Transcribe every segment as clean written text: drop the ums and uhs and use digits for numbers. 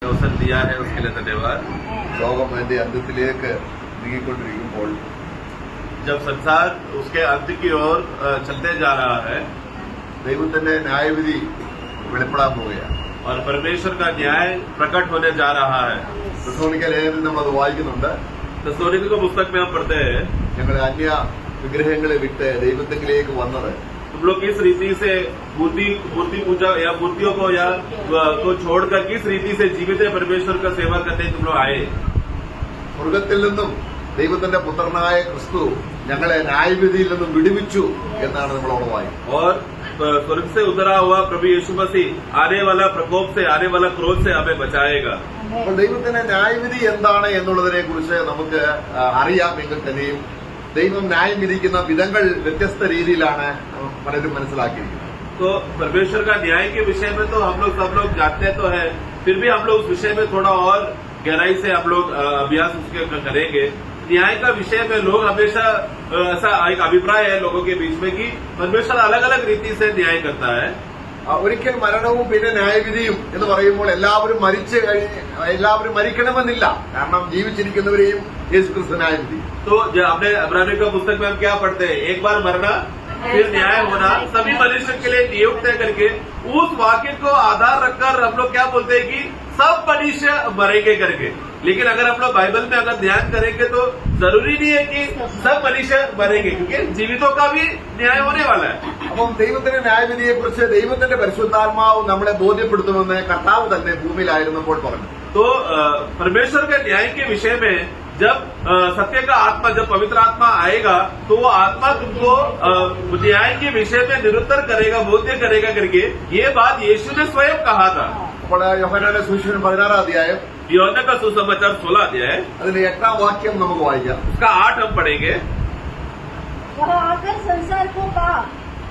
अवसर दिया है उसके लिए धन्यवाद। ലോകം അതിന്റെ അന്ത്യത്തിലേക്ക് നീങ്ങിക്കൊണ്ടിരിക്കുമ്പോൾ जब संसार उसके अंत की ओर चलते जा रहा है ദൈവത്തിന്റെ ന്യായവിധി വെളിപ്പെടാൻ പോവുകയാണ്. और परमेश्वर का न्याय प्रकट होने जा रहा है। തെസ്സലോനിക്ക ലേഖനത്തിൽ നമ്മളത് വായിക്കുന്നുണ്ട്. തെസ്സലോനിക്ക का पुस्तक में हम पढ़ते हैं ഞങ്ങൾ അന്യ വിഗ്രഹങ്ങളെ വിട്ട് ദൈവത്തിലേക്ക് വന്നത് तुम लोग किस रीति से मूर्ति पूजा या मूर्तियों को या को छोड़कर किस रीति से जीवित परमेश्वर का सेवा करने तुम लोग आए। സ്വർഗത്തിൽ നിന്നും ദൈവത്തിന്റെ പുത്രനായ ക്രിസ്തു ഞങ്ങളെ ന്യായവിധിയിൽ നിന്നും വിടുവിച്ചു എന്നാണ് നമ്മളോട് വായിക്കുന്നത്. और स्वर्ग से उतरा हुआ प्रभु यीशु मसीह आने वाला प्रकोप से आने वाला क्रोध से हमें बचाएगा। അപ്പോൾ ദൈവത്തിന്റെ ന്യായവിധി എന്താണ് എന്നുള്ളതിനെ കുറിച്ച് നമുക്ക് അറിയാമെങ്കിൽ തന്നെയും ദൈവം ന്യായം വിധിക്കുന്ന വിധങ്ങൾ വ്യത്യസ്ത രീതിയിലാണ് പലരും മനസ്സിലാക്കിയിരിക്കുന്നത്. तो परमेश्वर का न्याय के विषय में तो हम लोग सब लोग जानते तो है, फिर भी हम लोग उस विषय में थोड़ा और गहराई से हम लोग अभ्यास उसके करेंगे। न्याय का विषय में लोग हमेशा ऐसा एक अभिप्राय है लोगों के बीच में कि परमेश्वर अलग अलग रीति से न्याय करता है। ഒരിക്കൽ മരണവും പിന്നെ ന്യായവിധിയും എന്ന് പറയുമ്പോൾ എല്ലാവരും എല്ലാവരും മരിക്കണമെന്നില്ല. കാരണം ജീവിച്ചിരിക്കുന്നവരെയും യേശു ക്രിസ്തു ന്യായം വിധി. तो हमने इब्रानियों का पुस्तक में हम क्या पढ़ते हैं, एक बार मरना फिर न्याय होना सभी मनुष्य के लिए नियुक्त है करके उस वाक्य को आधार रखकर हम लोग क्या बोलते हैं कि सब मनुष्य मरेंगे करके। लेकिन अगर हम लोग बाइबल में अगर ध्यान करेंगे तो जरूरी नहीं है कि सब मनुष्य मरेंगे, क्योंकि जीवितों का भी न्याय होने वाला है। അപ്പം ദൈവത്തിന്റെ ന്യായവിധിയെ കുറിച്ച് ദൈവത്തിന്റെ പരിശുദ്ധാത്മാവ് നമ്മളെ ബോധ്യപ്പെടുത്തുമെന്ന് കർത്താവ് തന്നെ ഭൂമിയിലായിരുന്നപ്പോൾ പറഞ്ഞു. तो परमेश्वर के न्याय के विषय में जब सत्य का आत्मा, जब पवित्र आत्मा आएगा तो वो आत्मा तुमको न्याय के विषय में निरुत्तर करेगा, बोध्य करेगा करके ये बात यीशु ने स्वयं कहा था। അപ്പോൾ യോഹന്നാന്റെ സുവിശേഷം 16 അധ്യായം यूहन्ना का सुसमाचार 16 अध्याय അതിന്റെ 8ാം വാക്യം നമുക്ക് വായിക്കാം. उसका 8 हम पढ़ेंगे। वह आकर संसार को पाप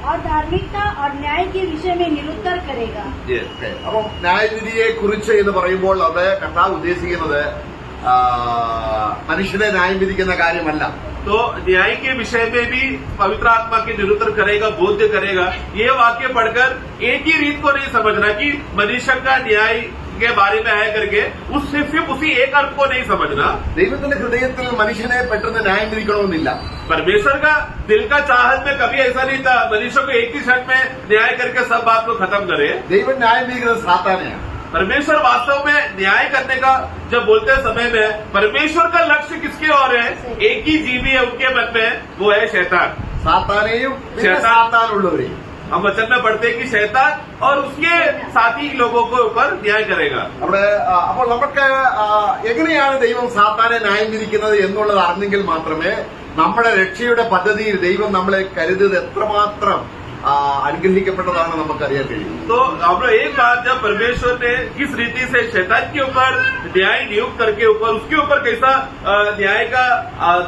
और धार्मिकता और न्याय के विषय में निरुत्तर करेगा। അപ്പം ന്യായവിധിയെ കുറിച്ച് എന്ന് പറയുമ്പോൾ അവിടെ കർത്താവ് ഉദ്ദേശിക്കുന്നത് മനുഷ്യനെ ന്യായം വിധിക്കുന്ന കാര്യമല്ല. तो न्याय के विषय में भी पवित्र आत्मा के निरुत्तर करेगा, बोध्य करेगा। ये वाक्य पढ़कर एक ही रीत को नहीं समझना कि मनुष्य का न्याय के बारे में है करके उससे सिर्फ उसी एक अर्थ को नहीं समझना। ദൈവത്തിന്റെ ഹൃദയത്തിൽ മനുഷ്യനെ പെട്ടെന്ന് ന്യായം വിധിക്കണമെന്നില്ല. परमेश्वर का दिल का चाहत में कभी ऐसा नहीं था मनुष्य को एक ही क्षण में न्याय करके सब बात को खत्म करे। ദൈവം ന്യായം വിധിക്കുന്നത് സാത്താനെയാണ്. परमेश्वर वास्तव में न्याय करने का जब बोलते समय में परमेश्वर का लक्ष्य किसके ओर है, एक ही जीवी है उनके मन में, वो है शैतान। സാത്താനെയും പിന്നെ സാത്താനുള്ളവരെയും हम वचन में पढ़ते हैं कि शैतान और उसके साथी लोगों को ऊपर न्याय करेगा। അവിടെ അപ്പോൾ നമുക്ക് എങ്ങനെയാണ് ദൈവം സാത്താനെ ന്യായം വിധിക്കുന്നത് എന്നുള്ളത് അറിഞ്ഞെങ്കിൽ മാത്രമേ നമ്മുടെ രക്ഷയുടെ പദ്ധതിയിൽ ദൈവം നമ്മളെ കരുതിയത് എത്രമാത്രം അനുഗ്രഹിക്കപ്പെട്ടതാണ് നമുക്കറിയാൻ കഴിയും. तो हम लोग एक बात, जब परमेश्वर ने किस रीति से शैतान के ऊपर न्याय नियुक्त करके ऊपर उसके ऊपर कैसा न्याय का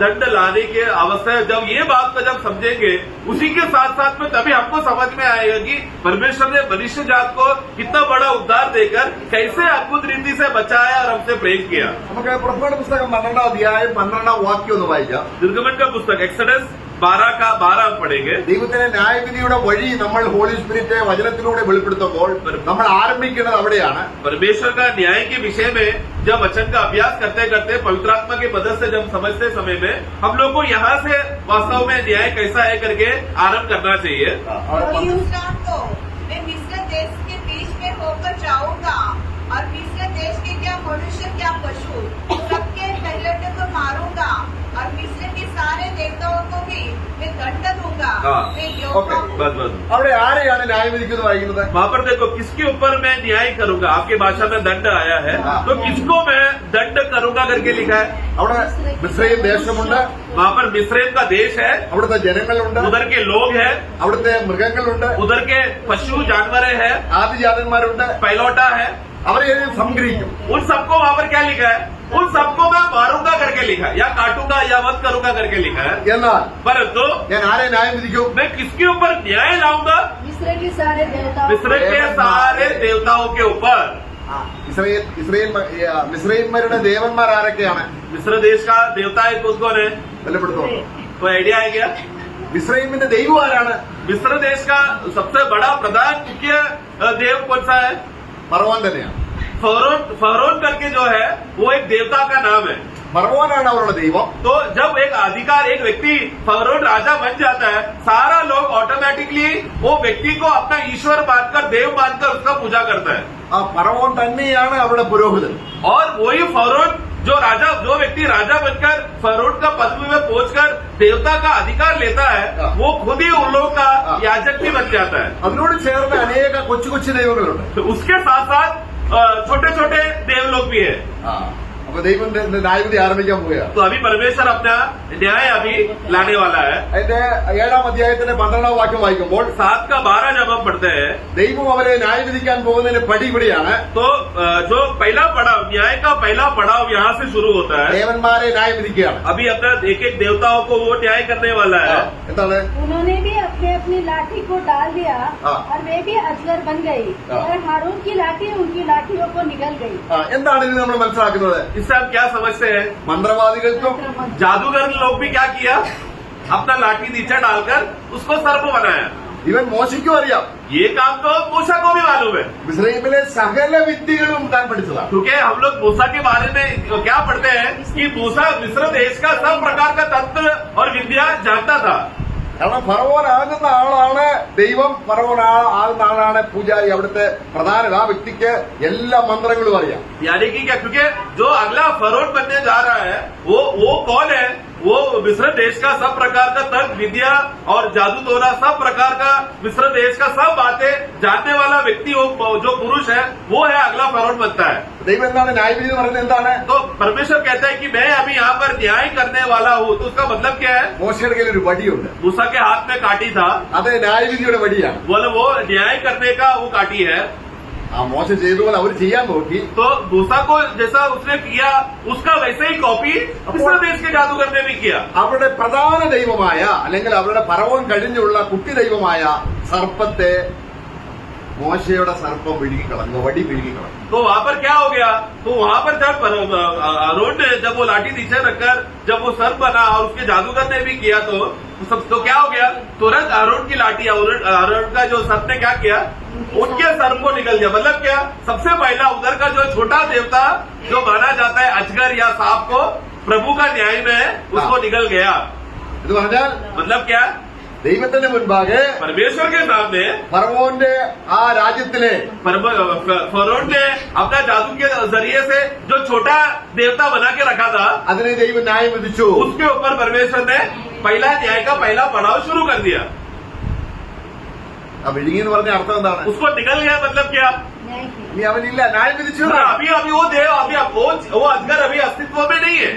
दंड लाने की अवस्था है, जब ये बात को जब समझेंगे उसी के साथ साथ में तभी हमको समझ में आएगा कि परमेश्वर ने मनुष्य जात को कितना बड़ा उद्धार देकर कैसे अद्भुत रीति से बचाया और हमसे प्रेम किया। നമുക്ക് പുറപ്പാട് പുസ്തകം 12ാം അധ്യായം 12ാം വാക്യം ഒന്ന് വായിക്കാം. निर्गमन का पुस्तक एक्सोडस 12 का 12 पढ़ेंगे। ദൈവത്തിന്റെ ന്യായവിധിയുടെ വഴി നമ്മൾ ഹോളി സ്പിരിറ്റ് വചനത്തിലൂടെ വെളിപ്പെടുത്തുമ്പോൾ നമ്മൾ ആരംഭിക്കുന്നത് അവിടെയാണ്. परमेश्वर का न्याय के विषय में जब वचन का अभ्यास करते करते पवित्र आत्मा की मदद से जब समझते समय में हम लोग को यहाँ से वास्तव में न्याय कैसा है करके आरंभ करना चाहिए। को मैं मिस्र देश के बीच में होकर जाऊंगा और मिस्र देश के क्या मनुष्य क्या पशु सबके पहलौठों को मारूंगा और मिस्र के सारे देवताओं को भी मैं दंड दूंगा। मैं यहोवा बस बस അവിടെ ആരെയാണ് ന്യായം വിധിക്കുന്നത് വായിക്കുന്നത്? वहाँ पर देखो किसके ऊपर मैं न्याय करूंगा, आपकी भाषा में दंड आया है तो किसको मैं दंड करूंगा करके लिखा है। അവിടെ മിസ്രയീം ദേശമുണ്ട്, वहाँ पर मिस्रैम का देश है, അവിടുത്തെ ജനങ്ങളുണ്ട്, उधर के लोग हैं, അവിടുത്തെ മൃഗങ്ങളുണ്ട്, उधर के पशु जानवरें हैं, ആദിജാതന്മാരുണ്ട്. पैलौटा है, അവരെ സംഗ്രഹിക്കും. उन सबको वहाँ पर क्या लिखा है, उन सबको मैं मारूंगा करके लिखा है, या काटूंगा या वध करूंगा करके लिखा है। എന്നാൽ परंतु ഞാൻ ആരെ ന്യായം വിധിക്കും? मैं किसके ऊपर न्याय लाऊंगा, मिस्र के सारे देवताओं मिस्र के सारे देवताओं के ऊपर। മിസ്രയീന്മാരുടെ ദേവന്മാർ ആരൊക്കെയാണ്? मिस्र देश का देवता है कौन कौन है, ബലപ്പെടുത്തുന്നു. कोई आइडिया है क्या? മിസ്രയീമിന്റെ ദൈവം ആരാണ്? मिस्र देश का सबसे बड़ा प्रधान मुख्य देव कौन सा है? ഫറവോൻ തന്നെയാണ്. फरोन करके जो है वो एक देवता का नाम है। ഫറവോനാണ് അവരുടെ ദൈവം. तो जब एक अधिकार एक व्यक्ति फरोन राजा बन जाता है, सारा लोग ऑटोमेटिकली वो व्यक्ति को अपना ईश्वर मानकर देव मानकर उसका पूजा करता है। ആ ഫറവോൻ തന്നെയാണ് അവരുടെ പുരോഹിതൻ. और वही फरोन जो व्यक्ति राजा बनकर फरोन का पदवी में पहुंचकर देवता का अधिकार लेता है, वो खुद ही उन लोगों का याजक भी बन जाता है। അതിനോട് ചേർന്ന് അനേക കൊച്ചു കൊച്ചു ദൈവങ്ങളുണ്ട്. तो उसके साथ साथ छोटे छोटे देव लोग भी है। അപ്പൊ ദൈവം ന്യായവിധി ആരംഭിക്കാൻ പോവുകയാണ്. तो अभी परमेश्वर अपना न्याय अभी लाने वाला है। അതിന്റെ 7-ാം അധ്യായത്തിന്റെ 12-ാം വാക്യം വായിക്കുമ്പോൾ 7 का 12 जब हम पढ़ते हैं, ദൈവം അവരെ ന്യായവിധിക്കാൻ പോകുന്നതിന് പടി ഇവിടെയാണ്. तो जो पहला पड़ाव, न्याय का पहला पड़ाव यहाँ से शुरू होता है। ദേവന്മാരെ ന്യായവിധിക്കുകയാണ്. अभी अपना एक एक देवताओं को वो न्याय करने वाला है। എന്താണ്? उन्होंने भी अपने अपनी लाठी को डाल दिया और वे भी अजगर बन गई और हारून की लाठी उनकी लाठियों को निगल गई। എന്താണ് ഇത് നമ്മൾ മനസ്സിലാക്കുന്നത്? इससे हम क्या समझते हैं? മന്ത്രവാദികൾക്കും जादूगर लोग भी क्या किया? अपना लाठी नीचे डालकर उसको सर्प बनाया। ഇവൻ മോശയ്ക്കും അറിയാം. ये काम तो मूसा को भी मालूम है, മിസ്രയീമിലെ സകല വിദ്യകളും താൻ പഠിച്ചതാണ്. क्योंकि हम लोग मूसा के बारे में क्या पढ़ते हैं कि मूसा मिस्र देश का सब प्रकार का तंत्र और विद्या जानता था। കാരണം ഫറവോൻ ആകുന്ന ആളാണ് ദൈവം, ഫറവോൻ ആകുന്ന ആളാണ് പൂജാരി, അവിടുത്തെ പ്രധാന ആ വ്യക്തിക്ക് എല്ലാ മന്ത്രങ്ങളും അറിയാം. यानी कि क्या? क्योंकि जो अगला फरोन बनने जा रहा है वो कौन है? वो मिस्र देश का सब प्रकार का तर्क विद्या और जादू टोना सब प्रकार का मिस्र देश का सब बातें जानने वाला व्यक्ति जो पुरुष है वो है अगला फरोन बनता है। ദൈവം എന്താണ് ന്യായവിധി എന്ന് പറയുന്നത്? എന്താണ്? तो परमेश्वर कहता है कि मैं अभी यहाँ पर न्याय करने वाला हूँ। तो उसका मतलब क्या है? മോശയുടെ കയ്യിൽ ഒരു വടിയുണ്ട്. मूसा के हाथ में काटी था, അത് ന്യായവിധിയുടെ വടിയാണ്. बोले वो न्याय करने का वो काटी है। ആ മോശ ചെയ്തതുപോലെ അവർ ചെയ്യാൻ നോക്കി. तो मूसा को जैसा उसने किया उसका वैसे ही कॉपी मिस्र देश के जादूगर ने भी किया। അവരുടെ പ്രധാന ദൈവമായ അല്ലെങ്കിൽ അവരുടെ ഫറവോൻ കഴിഞ്ഞുള്ള കുട്ടി ദൈവമായ സർപ്പത്തെ മോശയുടെ സർപ്പം വിഴുങ്ങിക്കളഞ്ഞു, വടി വിഴുങ്ങിക്കളഞ്ഞു. तो वहाँ पर क्या हो गया? तो वहाँ पर जब अरोन ने जब वो लाठी नीचे रखकर जब वो सर्प बना और उसके जादूगर ने भी किया तो क्या हो गया? तुरंत अरोन की लाठी, अरोन का जो सर्प ने क्या किया? उनके सर्प को निकल गया। मतलब क्या? सबसे पहला उधर का जो छोटा देवता जो माना जाता है अजगर या सांप को प्रभु का न्याय में उसको निकल गया। ഇത് പറഞ്ഞാൽ मतलब क्या? ദൈവത്തിന് മുൻപാകെ परमेश्वर के सामने ഫറവോന്റെ ആ രാജ്യത്തിലെ फरोन ने अपना जादू के जरिए से जो छोटा देवता बना के रखा था അതിനെ ദൈവം ന്യായം വിധിച്ചു. उसके ऊपर परमेश्वर ने पहला न्याय का पहला पड़ाव शुरू कर दिया। ആ വിഴുങ്ങി എന്ന് പറഞ്ഞ അർത്ഥം എന്താണ്? उसको निकल गया मतलब क्या? न्याय की ഇനി അവനില്ല, ന്യായം വിധിച്ചു. अभी अभी वो देव अभी वो अजगर अभी अस्तित्व में नहीं है।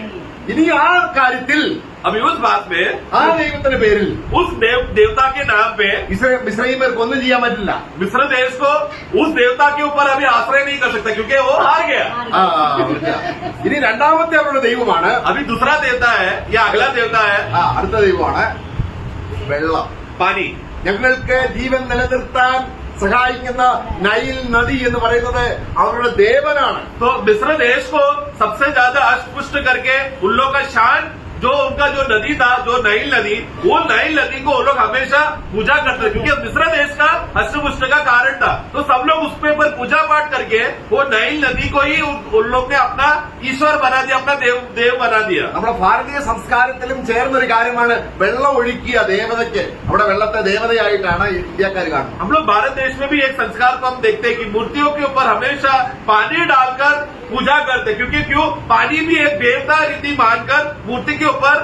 ഇനി ആ കാര്യത്തിൽ अभी उस बात में ആ ദൈവത്തിന്റെ പേരിൽ उस देवता के नाम पे മിസ്രയീമ്യർക്ക് ഒന്നും ചെയ്യാൻ പറ്റില്ല. मिस्र देश को उस देवता के ऊपर अभी आश्रय नहीं कर सकता क्योंकि वो हार गया। ഇനി രണ്ടാമത്തെ അവരുടെ ദൈവമാണ്, अभी दूसरा देवता है या अगला देवता है അടുത്ത ദൈവമാണ് വെള്ളം. पानी। ഞങ്ങൾക്ക് ജീവൻ നിലനിർത്താൻ സഹായിക്കുന്ന നൈൽ നദി എന്ന് പറയുന്നത് അവരുടെ ദേവനാണ്. तो मिस्र देश को सबसे ज्यादा अष्टपुष्ट करके उन लोग का शान जो उनका जो नदी था, जो नाइल नदी, वो नाइल नदी को वो लोग हमेशा पूजा करते थे क्योंकि मिस्र देश का अष्टपुष्ट का कारण था। तो सब लोग उसके ऊपर पूजा पाठ करके वो नाइल नदी को ही उन लोग ने अपना ईश्वर बना दिया, अपना देव बना दिया। നമ്മുടെ ഭാരതീയ സംസ്കാരത്തിലും ചേർന്നൊരു കാര്യമാണ് വെള്ളം ഒഴുക്കിയ ദേവതയ്ക്ക്. അവിടെ വെള്ളത്തെ ദേവതയായിട്ടാണ് ഇന്ത്യക്കാർ കാണുന്നത്. हम लोग भारत देश में भी एक संस्कार को हम देखते हैं कि मूर्तियों के ऊपर हमेशा पानी डालकर पूजा करते हैं क्योंकि क्यों? पानी भी एक देवता रीति मानकर मूर्ति के ऊपर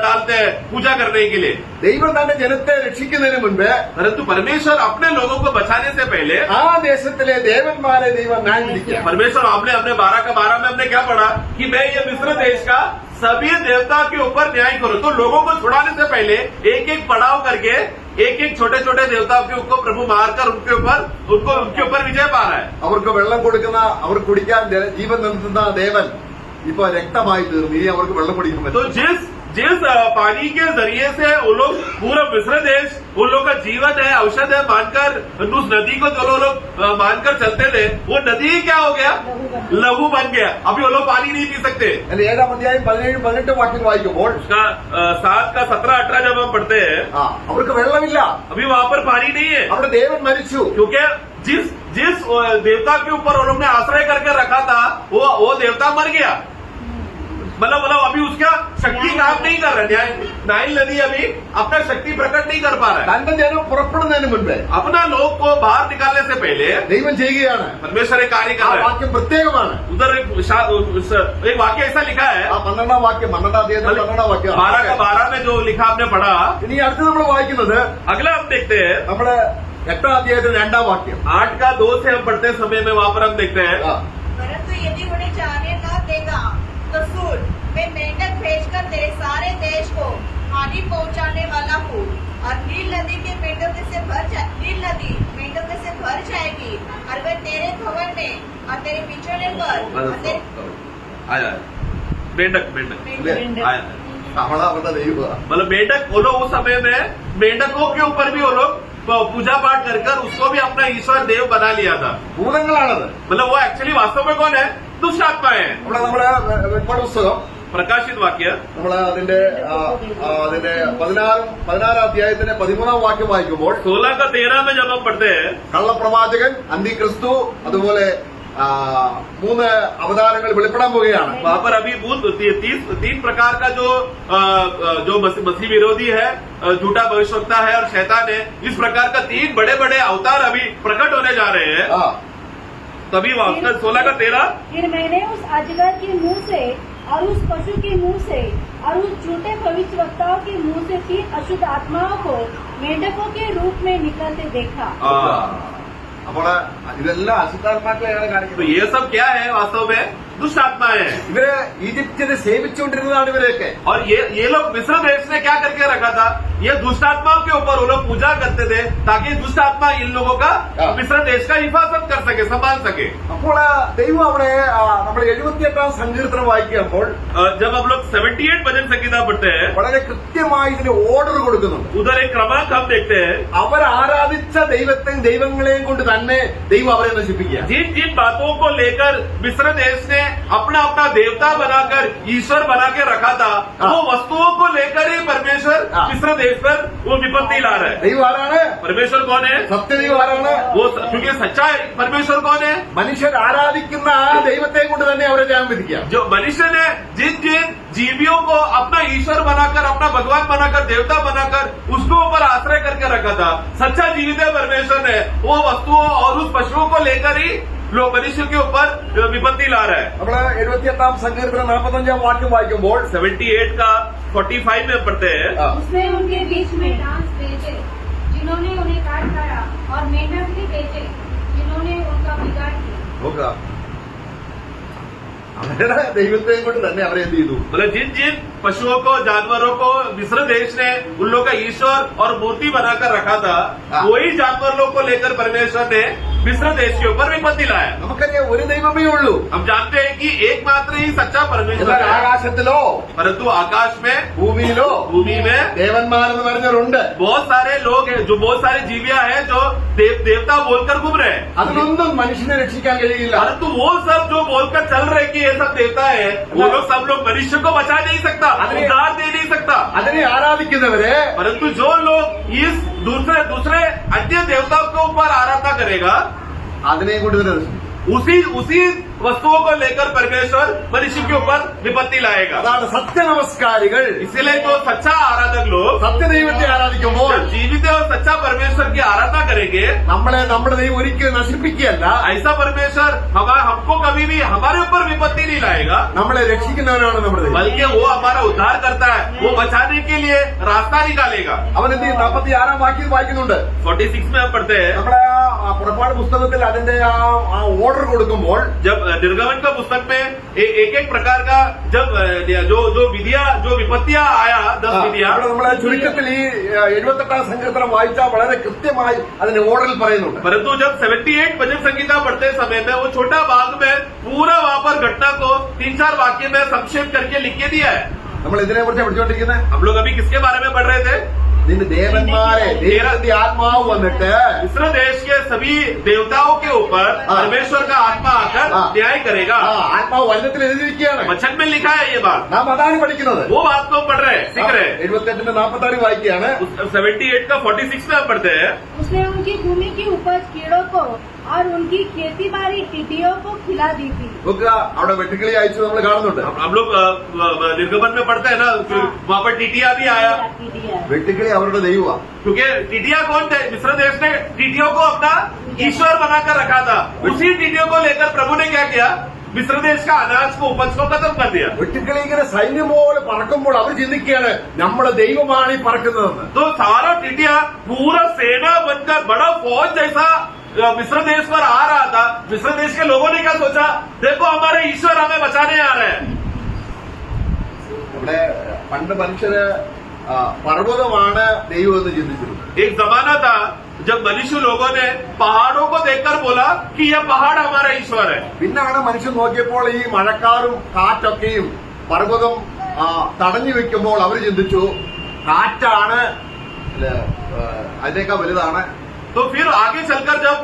डालते हैं पूजा करने के लिए। ദൈവം തന്റെ ജനത്തെ രക്ഷിക്കുന്നതിന് മുൻപ് परंतु परमेश्वर अपने लोगों को बचाने से पहले ആ ദേശത്തിലെ ദേവന്മാരെ ദൈവം ന്യായം വിധിക്കുക. परमेश्वर हमने अपने 12 का 12 में हमने क्या पढ़ा कि मैं ये मिस्र देश का सभी देवता के ऊपर न्याय करूं। तो लोगों को छुड़ाने से पहले एक एक पड़ाव करके एक एक छोटे छोटे देवताओं के ऊपर प्रभु मारकर उनके ऊपर विजय पा रहा है। അവർക്ക് വെള്ളം കൊടുക്കുന്ന, അവർ കുടിക്കാൻ ജീവൻ നൽകുന്ന ദേവൻ ഇപ്പൊ രക്തമായി തീർന്നു. ഇനി അവർക്ക് വെള്ളം കുടിക്കാൻ तो പറ്റും. जिस जिस पानी के जरिए से वो लोग पूरा मिस्र देश उन लोग का जीवन है, औषध है मानकर उस नदी को जो लोग मानकर चलते थे, वो नदी क्या हो गया, लहू बन गया। अभी वो लोग पानी नहीं पी सकते। 7 അധ്യായം 17-18 വാക്യം വായിക്കുമ്പോൾ उसका 7 का 17-18 जब हम पढ़ते हैं, അവർക്ക് വെള്ളമില്ല, अभी वहां पर पानी नहीं है, അവിടെ ദേവൻ മരിച്ചു. क्योंकि जिस जिस देवता के ऊपर उन लोग ने आश्रय करके रखा था वो देवता मर गया। मतलब अभी उसका शक्ति काम नहीं कर रहा है। नाइल नदी अभी अपना शक्ति प्रकट नहीं कर पा रहा है। തന്റെ ജനം പുറപ്പെടുന്നതിന് മുൻപേ अपना लोग को बाहर निकालने से पहले ദൈവം ചെയ്യുകയാണ്. परमेश्वर एक कार्य ആ कर रहा है। വാക്യം പ്രത്യേകമാണ്. उधर एक वाक्य ऐसा लिखा है, 12-ാം വാക്യം 12-ാം അധ്യായത്തിൽ 12-ാം വാക്യം 12 का 12 में जो लिखा हमने पढ़ा। ഇനി അടുത്ത് നമ്മൾ വായിക്കുന്നത് अगला हम देखते हैं നമ്മുടെ 8-ാം അധ്യായത്തിൽ 2-ാം വാക്യം. 8 का 2 से हम पढ़ते समय में वहां पर हम देखते हैं, परंतु यदि उन्हें जाने न देगा तो सुन, मैं मेंढक भेजकर तेरे सारे देश को हानि पहुंचाने वाला हूँ, और नील नदी के मेंढकों से नील नदी मेंढकों से भर जाएगी, और वह तेरे भवन में और तेरे बिछोने पर और तेरे आया मेंढक आया। അവളുടെ ദൈവമാണ്. मतलब मेंढक वो लोग उस समय में मेंढकों के ऊपर भी वो लोग पूजा पाठ कर उसको भी अपना ईश्वर देव बना लिया था। ഭൂതങ്ങളാണത്. मतलब वो एक्चुअली वास्तव में कौन है, दुष्ट आत्माएं हैं। നമ്മുടെ വെളിപ്പാട് പുസ്തകം प्रकाशित वाक्य നമ്മൾ അതിന്റെ 16-ാം അധ്യായത്തിന്റെ 13-ാം വാക്യം വായിക്കുമ്പോൾ 16 का 13 में जब हम पढ़ते हैं, കള്ളപ്രവാചകൻ, അന്തിക്രിസ്തു, അതുപോലെ 3 അവതാരങ്ങൾ വെളിപ്പെടാൻ പോവുകയാണ്. वहां पर अभी 3 प्रकार का जो मसीह विरोधी है, झूठा भविष्यवक्ता है और शैतान है, इस प्रकार का 3 बड़े बड़े अवतार अभी प्रकट होने जा रहे हैं। तभी वाक्य 16 का 13, फिर मैंने उस अजगर के मुंह से और उस पशु के मुंह से और उस झूठे भविष्यवक्ताओं के मुंह से 3 अशुद्ध आत्माओं को मेंढकों के रूप में निकलते देखा। അപ്പോൾ ഇതെല്ലാം അശുദ്ധാത്മാക്കളെയാണ് तो കാണിക്കുന്നത്. ये सब क्या है, वास्तव में दुष्ट आत्माएं हैं। ഇവര് ഈജിപ്തിനെ സേവിച്ചുകൊണ്ടിരുന്നതാണ് ഇവരെയൊക്കെ. और ये लोग मिस्र देश ने क्या करके रखा था, ये दुष्ट आत्माओं के ऊपर वो लोग पूजा करते थे ताकि दुष्ट आत्मा इन लोगों का मिस्र देश का हिफाजत कर सके, संभाल सके। അപ്പോൾ ദൈവം അവിടെ നമ്മൾ 78-ാം സങ്കീർത്തനം വായിക്കുമ്പോൾ जब हम लोग 78 भजन संगीता पढ़ते हैं, വളരെ കൃത്യമായി ഇതിന് ഓർഡർ കൊടുക്കുന്നുണ്ട്. उधर एक क्रमांक हम देखते हैं, അവർ ആരാധിച്ച ദൈവങ്ങളെയും കൊണ്ട് തന്നെ ദൈവം അവരെ നശിപ്പിക്കുക. जिन जिन बातों को लेकर मिस्र देश ने अपना अपना देवता बनाकर ईश्वर बना के रखा था, वो वस्तुओं को लेकर ही परमेश्वर मिस्र देश पर वो विपत्ति ला रहा है। ദൈവം ആരാണ്? परमेश्वर कौन है? സത്യദൈവം ആരാണ്? वो क्योंकि सच्चा परमेश्वर कौन है? മനുഷ്യർ ആരാധിക്കുന്ന ആ ദൈവത്തെ കൊണ്ട് തന്നെ അവരെ ന്യായം വിധിക്കുക. जो मनुष्य ने जिन जिन जीवियों को अपना ईश्वर बनाकर, अपना भगवान बनाकर, देवता बनाकर उसको ऊपर आश्रय करके रखा था, सच्चा जीवित परमेश्वर ने वो वस्तुओं और उस पशुओं को लेकर ही लोग मनुष्य के ऊपर विपत्ति ला रहा है। നമ്മള് 78-ാം സങ്കീർത്തനം 45-ാം വാക്യം വായിക്കുമ്പോൾ 78 का 45 में पढ़ते हैं, उसने उनके बीच में डांस भेजे जिन्होंने उन्हें काट खाया, और मेंढक भी भेजे जिन्होंने उनका बिगाड़ किया। നോക്കുക, അവരുടെ ദൈവത്തെയും കൊണ്ട് തന്നെ അവരെ എന്ത് ചെയ്തു? मतलब जिन जिन पशुओं को, जानवरों को मिस्र देश ने उन लोग का ईश्वर और मूर्ति बनाकर रखा था, वही जानवर लोग को लेकर परमेश्वर ने मिस्र देश के ऊपर विपत्ति लाया। നമുക്കറിയാം ഒരു ദൈവമേ ഉള്ളൂ. हम जानते हैं कि एकमात्र ही सच्चा परमेश्वर എന്നാൽ है, ആകാശത്തിലോ परंतु आकाश में, ഭൂമിയിലോ भूमि में ദേവന്മാരെന്ന് പറഞ്ഞവരുണ്ട്. बहुत सारे लोग हैं, जो बहुत सारे जीविया हैं जो देवता बोलकर घूम रहे हैं, അതിലൊന്നും മനുഷ്യനെ രക്ഷിക്കാൻ കഴിയില്ല. परंतु वो सब जो बोलकर चल रहे कि ये सब देवता है, वो लोग सब लोग मनुष्य को बचा नहीं सकता, उद्धार दे नहीं सकता। അതിനെ ആരാധിക്കുന്നവരെ परंतु जो लोग इस दूसरे अन्य देवताओं के ऊपर आराधना करेगा, അതിനെയും കൊണ്ട് തന്നെ നശിപ്പിക്കും. उसी वस्तुओं को लेकर परमेश्वर मनुष्य के ऊपर विपत्ति लाएगा। അതാണ് സത്യനമസ്കാരികൾ. इसीलिए जो सच्चा आराधक लोग സത്യദൈവത്തെ ആരാധിക്കുമ്പോൾ जब जीवित और सच्चा परमेश्वर की आराधना करेंगे, നമ്മളെ നമ്മുടെ ദൈവം ഒരിക്കലും നശിപ്പിക്കുകയല്ല, ऐसा परमेश्वर हमको कभी भी हमारे ऊपर विपत्ति नहीं लाएगा, നമ്മളെ രക്ഷിക്കുന്നവനാണ് നമ്മുടെ ദൈവം. बल्कि वो हमारा उद्धार करता है, वो बचाने के लिए रास्ता निकालेगा। അവൻ എന്ത് ചെയ്യും? 46-ാം വാക്യം വായിക്കുന്നുണ്ട്. 46 में हम पढ़ते हैं, നമ്മുടെ ആ പുറപ്പാട് പുസ്തകത്തിൽ അതിന്റെ ആ ഓർഡർ കൊടുക്കുമ്പോൾ जब निर्गमन का पुस्तक में एक एक प्रकार का जब जो विधिया, जो विपत्तियां आया, 10 विधियां, അവിടെ നമ്മളെ ചുരുക്കത്തിൽ ഈ 78-ാം സങ്കീർത്തനം വായിച്ചാൽ വളരെ കൃത്യമായി അതിന്റെ ഓർഡറിൽ പറയുന്നുണ്ട്. परंतु जब 78 भजन संगीता पढ़ते समय में वो छोटा भाग में पूरा वहां पर घटना को 3-4 वाक्य में संक्षेप करके लिख के दिया है। നമ്മൾ ഇതിനെ കുറിച്ച് പഠിച്ചുകൊണ്ടിരിക്കുന്നത് हम लोग अभी किसके बारे में पढ़ रहे थे? നിന്റെ ദേവന്മാരെ ദൈവത്തിന്റെ ആത്മാവ് വന്നിട്ട് मिस्र देश के सभी देवताओं के ऊपर परमेश्वर का आत्मा आकर न्याय करेगा। ആത്മാവ് വചനത്തിൽ എഴുതിയിരിക്കുകയാണ്. वचन में लिखा है ये बात, നാം അതാണ് പഠിക്കുന്നത്. वो बात को हम पढ़ रहे हैं, सीख रहे हैं। 78-46 വായിക്കുകയാണ്. 78 का 46 में हम पढ़ते हैं। उसने उनकी भूमि की उपज कीड़ों को और उनकी खेती बाड़ी टिड्डियों को खिला दी थी। നോക്കുക, അവിടെ വെട്ടുക്കിളി അയച്ചു നമ്മൾ കാണുന്നുണ്ട്. हम लोग निर्गमन में पढ़ते हैं ना, वहाँ पर टिटिया भी आया, വെട്ടുക്കിളി അവരുടെ ദൈവമാണ്. क्योंकि टिटिया कौन थे? मिस्र देश ने टिटियों को अपना ईश्वर बनाकर रखा था। उसी टिटियों को लेकर प्रभु ने क्या किया? मिस्र देश का अनाज को, उपज को खत्म कर दिया। വെട്ടുക്കിളി ഇങ്ങനെ സൈന്യം പോലെ പറക്കുമ്പോൾ അവർ ചിന്തിക്കുകയാണ് നമ്മുടെ ദൈവമാണ് ഈ പറക്കുന്നതെന്ന്. तो सारा टिटिया पूरा सेना बनकर बड़ा फौज जैसा मिस्र देश पर आ रहा था। मिस्र देश के लोगों ने क्या सोचा? देखो हमारे ईश्वर हमें बचाने आ रहे हैं। ഇവിടെ പണ്ട് മനുഷ്യര് പർവ്വതമാണ് ദൈവം എന്ന് ചിന്തിച്ചിരുന്നത്. एक जमाना था जब मनुष्य लोगों ने पहाड़ों को देखकर बोला कि यह पहाड़ हमारा ईश्वर है। പിന്നാണ് മനുഷ്യൻ നോക്കിയപ്പോൾ ഈ മഴക്കാറും കാറ്റൊക്കെയും പർവ്വതം തടഞ്ഞു വെക്കുമ്പോൾ അവർ ചിന്തിച്ചു കാറ്റാണ് അതിനേക്കാൾ വലുതാണ്. तो फिर आगे चलकर जब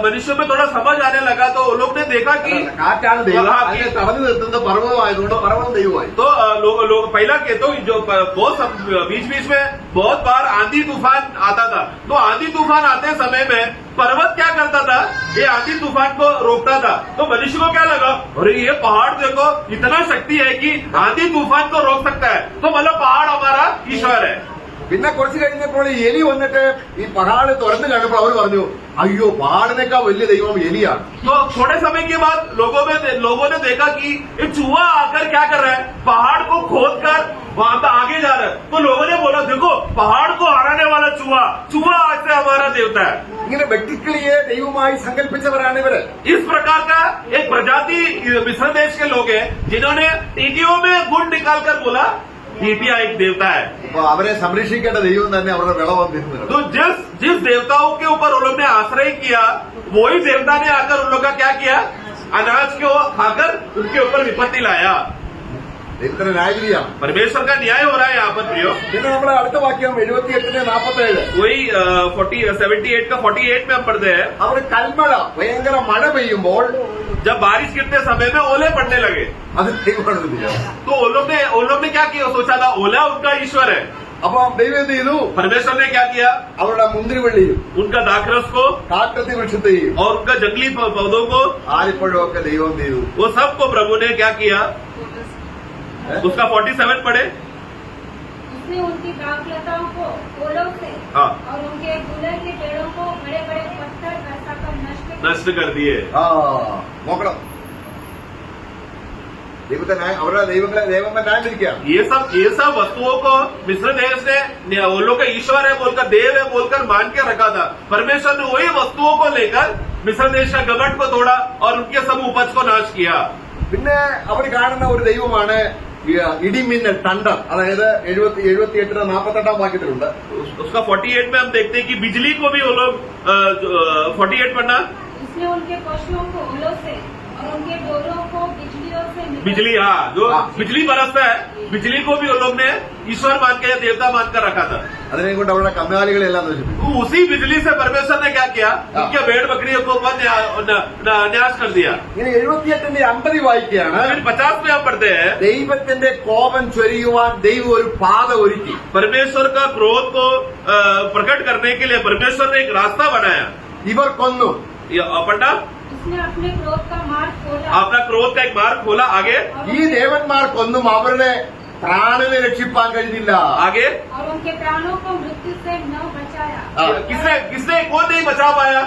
मनुष्य में थोड़ा समझ आने लगा तो लोग ने देखा कि കാറ്റാണ് ദൈവം, അതിനെ തടഞ്ഞു നിർത്തുന്നത് പർവ്വതമായതുകൊണ്ട് പർവ്വതം ദൈവമായി. तो लोग पहला के तो जो बहुत बीच बीच में बहुत बार आंधी तूफान आता था। तो आंधी तूफान आते समय में पर्वत क्या करता था? ये आंधी तूफान को रोकता था। तो मनुष्य को क्या लगा, अरे ये पहाड़ देखो इतना शक्ति है कि आंधी तूफान को रोक सकता है, तो मतलब पहाड़ हमारा ईश्वर है। പിന്നെ കുറച്ച് കഴിഞ്ഞപ്പോൾ ഈ എലി വന്നിട്ട് ഈ പഹാട് തുറന്നു കണ്ടപ്പോൾ അവർ പറഞ്ഞു അയ്യോ പഹാടിനേക്കാൾ വലിയ ദൈവം എലിയാണ്. तो थोड़े समय के बाद लोगों ने देखा कि ये चूहा आकर क्या कर रहा है? पहाड़ को खोद कर वहां पर आगे जा रहा है। तो लोगों ने बोला देखो पहाड़ को हराने वाला चूहा आज से हमारा देवता है। ഇങ്ങനെ വെട്ടിക്കിളിയെ ദൈവമായി സങ്കല്പിച്ചവരാണ് ഇവര്. इस प्रकार का एक प्रजाति मिस्र देश के लोग हैं जिन्होंने टीटियों में गुण निकालकर बोला टीटिया एक देवता है। അപ്പൊ അവരെ സംരക്ഷിക്കേണ്ട ദൈവം തന്നെ അവരുടെ വിള വന്നിരുന്നത്. तो जिस देवताओं के ऊपर उन लोग ने आश्रय किया वही देवता ने आकर उन लोग का क्या किया? अनाज को खाकर उनके ऊपर विपत्ति लाया। ദൈവത്തിന്റെ ന്യായവിധിയാണ്. परमेश्वर का न्याय हो रहा है यहाँ पर प्रियो। പിന്നെ നമ്മുടെ അടുത്ത വാക്യം 78-47 वही 78 का 48 में हम पढ़ते हैं। അവർ കൽമഴ ഭയങ്കര മഴ പെയ്യുമ്പോൾ जब बारिश गिरते समय में ओले पड़ने लगे അത് ദൈവമാണ് വിധിച്ചത്. तो उन लोग ने क्या किया? सोचा था ओला उनका ईश्वर है। അപ്പൊ ദൈവം എന്ത് ചെയ്തു? परमेश्वर ने क्या किया? അവരുടെ മുന്തിരിവള്ളിയും उनका दाखरस को കാട്ടത്തി വൃക്ഷത്തെയും और उनका जंगली पौधों को, ആലിപ്പഴവും ഒക്കെ ദൈവം എന്ത് ചെയ്തു? वो सबको प्रभु ने क्या किया? उसका 47 पढ़े। उसने उनकी दाखलताओं को ओलों से हाँ। और उनके गुलर के पेड़ों को बड़े बड़े पत्थर बरसाकर नष्ट कर दिए। നോക്കണം ദൈവത്തെ ന്യായം അവരുടെ ദൈവങ്ങളെ ന്യായം വിധിക്കുകയാണ്. ये सब वस्तुओं को मिस्र देश ने वो लोग का ईश्वर है बोलकर, देव है बोलकर मान के रखा था। परमेश्वर ने वही वस्तुओं को लेकर मिस्र देश का घमंड को तोड़ा और उनके सब उपज को नाश किया। പിന്നെ അവർ കാണുന്ന ഒരു ദൈവമാണ് ഇടിമിന്നൽ തണ്ടർ. അതായത് 78-48 വാക്യത്തിലുണ്ട്. उसका 48 में हम देखते हैं कि बिजली को भी वो लोग 48 पढ़ना। उसने उनके पशुओं को ओलों से और उनके डोरों को बिजलियों से बिजली, हाँ, जो बिजली बरसता है, बिजली को भी वो लोग ने ईश्वर मान के, देवता मानकर रखा था। അതിനെ കൊണ്ട് അവരുടെ കന്നുകാലികളെല്ലാം നശിപ്പിച്ചു. तो उसी बिजली से परमेश्वर ने क्या किया? उनके भेड़ बकरियों को न्यास कर दिया। ഇങ്ങനെ 78-50 വായിക്കുകയാണ്. फिर 50 में हम पढ़ते हैं, ദൈവത്തിന്റെ കോപം ചൊരിയുവാൻ ദൈവം ഒരു പാത ഒരുക്കി. परमेश्वर का क्रोध को प्रकट करने के लिए परमेश्वर ने एक रास्ता बनाया। ഇവർ കൊന്നു. पढ़ना, उसने अपने क्रोध का मार्ग खोला अपना क्रोध का एक मार्ग खोला। आगे ഈ ദേവന്മാർക്കൊന്നും അവരുടെ പ്രാണനെ രക്ഷിപ്പാൻ കഴിഞ്ഞില്ല. आगे और उनके प्राणों को मृत्यु से न बचाया। किसने कौन नहीं बचा पाया?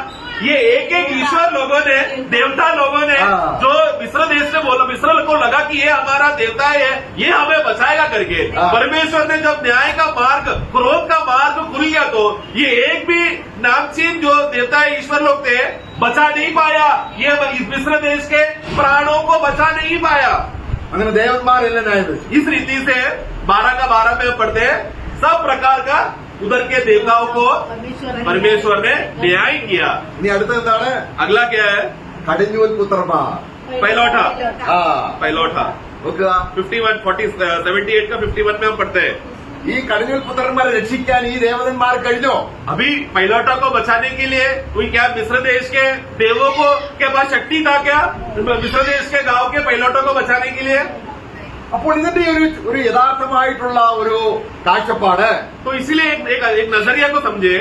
ये एक ईश्वर लोगों ने, देवता लोगों ने, जो मिस्र देश ने बोला, मिस्र को लगा कि ये हमारा देवता है, ये हमें बचाएगा करके। परमेश्वर ने जब न्याय का मार्ग, क्रोध का मार्ग खुल गया तो ये एक भी नामचीन जो देवता है, ईश्वर लोग थे, बचा नहीं पाया। ये मिस्र देश के प्राणों को बचा नहीं पाया। അങ്ങനെ ദേവന്മാരെല്ലാം ന്യായം വെച്ചു. इस रीति से 12 का 12 में पढ़ते हैं, सब प्रकार का उधर के देवताओं को परमेश्वर ने न्याय किया। ഇനി അടുത്തെന്താണ്? अगला क्या है? കടിഞ്ഞൂൽ പുത്രന്മാർ. पैलौठा। ആ पैलौठा നോക്കുക, 51, 40, 78 का 51 में हम पढ़ते हैं। ഈ കടിഞ്ഞൂൽ പുത്രന്മാരെ രക്ഷിക്കാൻ ഈ ദേവതന്മാർ കഴിഞ്ഞോ? अभी पैलौटा को बचाने के लिए कोई क्या मिस्र देश के देवों को के पास शक्ति था क्या मिस्र देश के गांव के पैलौटों को बचाने के लिए? അപ്പോൾ ഇതിന്റെ ഒരു യഥാർത്ഥമായിട്ടുള്ള ഒരു കാഴ്ചപ്പാട് तो इसीलिए एक नजरिया को समझे।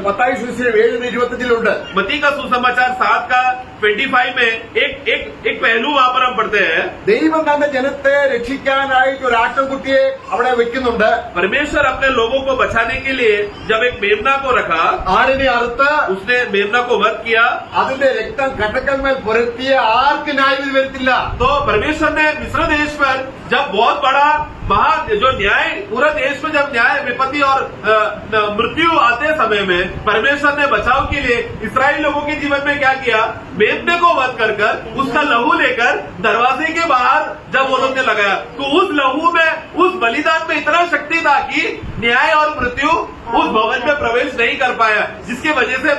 മത്തായി സുവിശേഷം 7:25 मत्ती का सुसमाचार 7 का 25 में एक पहलू वहां पर हम पढ़ते हैं। ദൈവം തന്റെ ജനത്തെ രക്ഷിക്കാനായിട്ട് ഒരു ആട്ടിൻകുട്ടിയെ അവിടെ വെക്കുന്നുണ്ട്. परमेश्वर अपने लोगों को बचाने के लिए जब एक मेमना को रखा, ആടിനെ അറുത്ത് उसने मेमना को वध किया, അതിന്റെ രക്തം കട്ടക്കന്മേൽ പുരട്ടിയ ആർക്ക് ന്യായവിധി വരത്തില്ല. तो परमेश्वर ने मिस्र देश पर जब बहुत बड़ा जो न्याय पूरा देश में जब न्याय विपत्ति और मृत्यु आते समय में परमेश्वर ने बचाव के लिए इस्राएल लोगों के जीवन में क्या किया? मेमने को वध कर उसका लहू लेकर दरवाजे के बाहर जब वो लोग ने लगाया, तो उस लहू में उस बलिदान में इतना शक्ति था कि न्याय और मृत्यु उस भवन में प्रवेश नहीं कर पाया, जिसके वजह से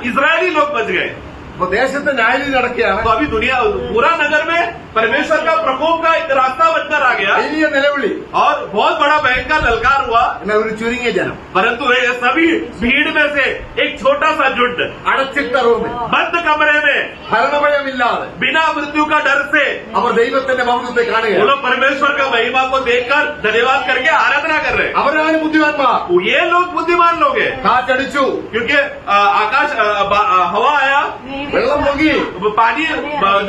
इस्राएली लोग बच गए। അപ്പൊ ദേശത്ത് ന്യായവിധി നടക്കുകയാണ്. तो अभी दुनिया पूरा नगर में परमेश्वर का प्रकोप का एक रास्ता बनकर आ गया വലിയ നിലവിളി, और बहुत बड़ा भयंकर ललकार हुआ। എന്നാൽ ഒരു ചുരുങ്ങിയ ജനം परंतु ये सभी भीड़ में से एक छोटा सा झुंड അടച്ചിട്ട റൂമിൽ बंद कमरे में ഭരണഭയമില്ലാതെ बिना मृत्यु का डर से അവർ ദൈവത്തിന്റെ മഹത്വത്തെ वो കാണുകയാണ്. लोग परमेश्वर का महिमा को देखकर धन्यवाद करके आराधना कर रहे हैं। അവരാണ് ബുദ്ധിമാന്മാർ. ये लोग बुद्धिमान लोग हैं, കാറ്റടിച്ചു, क्योंकि आकाश हवा आया, വെള്ളം പൊങ്ങി, पानी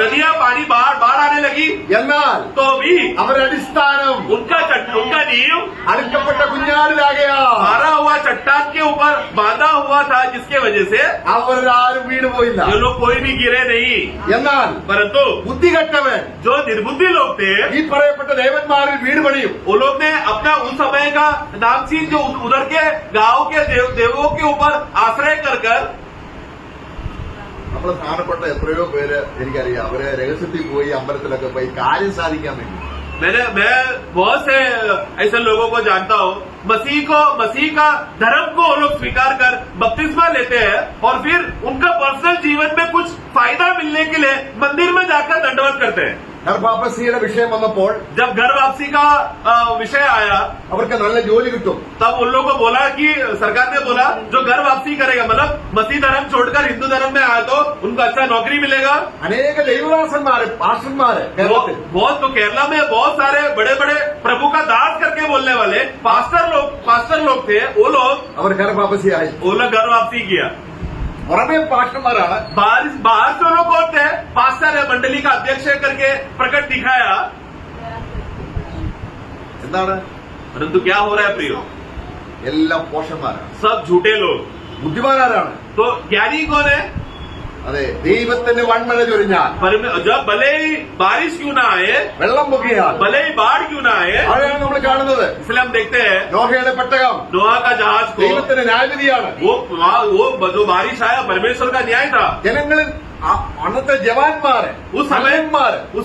नदियां पानी बाढ़ आने लगी, എന്നാൽ तो भी അവരുടെ അടിസ്ഥാനം उनका नींव അടുക്കപ്പെട്ട കുഞ്ഞാടിലാകയാ मारा हुआ चट्टान के ऊपर बांधा हुआ था, जिसके वजह से അവരാരും വീണ് പോയില്ല. ये लोग कोई भी गिरे नहीं। എന്നാൽ परंतु ബുദ്ധികെട്ടവൻ जो निर्बुद्धि लोग थे, ഈ പറയപ്പെട്ട ദേവന്മാരിൽ വീട് പണിയും. वो लोग ने अपना उस समय का नामचीन जो उधर के गांव के देवों के ऊपर आश्रय कर നമ്മൾ പ്രധാനപ്പെട്ട എത്രയോ പേര് എനിക്കറിയാം, അവര് രഹസ്യത്തിൽ പോയി അമ്പലത്തിലൊക്കെ പോയി കാര്യം സാധിക്കാൻ വേണ്ടി. मैं बहुत से ऐसे लोगों को जानता हूँ, मसीह का धर्म को वो लोग स्वीकार कर बपतिस्मा लेते हैं और फिर उनका पर्सनल जीवन में कुछ फायदा मिलने के लिए मंदिर में जाकर दंडवत करते हैं। ഗർഭാപസിയുടെ വിഷയം വന്നപ്പോൾ जब घर वापसी का विषय आया, അവർക്ക് നല്ല ജോലി കിട്ടും. तब उन लोगों को बोला कि सरकार ने बोला जो घर वापसी करेगा, मतलब मसीह धर्म छोड़कर हिंदू धर्म में आया तो उनको अच्छा नौकरी मिलेगा। അനേക ദൈവദാസന്മാര് പാസ്റ്റർമാര് കേരളത്തിൽ बहुत तो केरला में बहुत सारे बड़े बड़े प्रभु का दास करके बोलने वाले पास्टर लोग थे, वो लोग ഗർഭാപസിയായി. घर वापसी किया। പുറമേ പാസ്റ്റർമാരാണ്, बाहर से लोग कौन थे? पास्टर है, मंडली का अध्यक्ष है करके प्रकट दिखाया। എന്താണ്? परंतु क्या हो रहा है प्रियो? എല്ലാം പോഷന്മാരാണ്. सब झूठे लोग। ബുദ്ധിമാനാരാണ്. तो ज्ञानी कौन है? അതെ, ദൈവത്തിന്റെ വൺമഴ ചൊരിഞ്ഞാൽ, जब भले ही बारिश क्यों ना आए, വെള്ളം പൊക്കിയാൽ, भले ही बाढ़ क्यों ना आए, അവിടെയാണ് നമ്മൾ കാണുന്നത്. इसलिए हम देखते हैं നോഹയുടെ പെട്ടകം नोआ का जहाज को, ദൈവത്തിന്റെ ന്യായവിധിയാണ്. वो जो बारिश आया परमेश्वर का न्याय था। ജനങ്ങളിൽ അന്നത്തെ ജവാന്മാര്, उस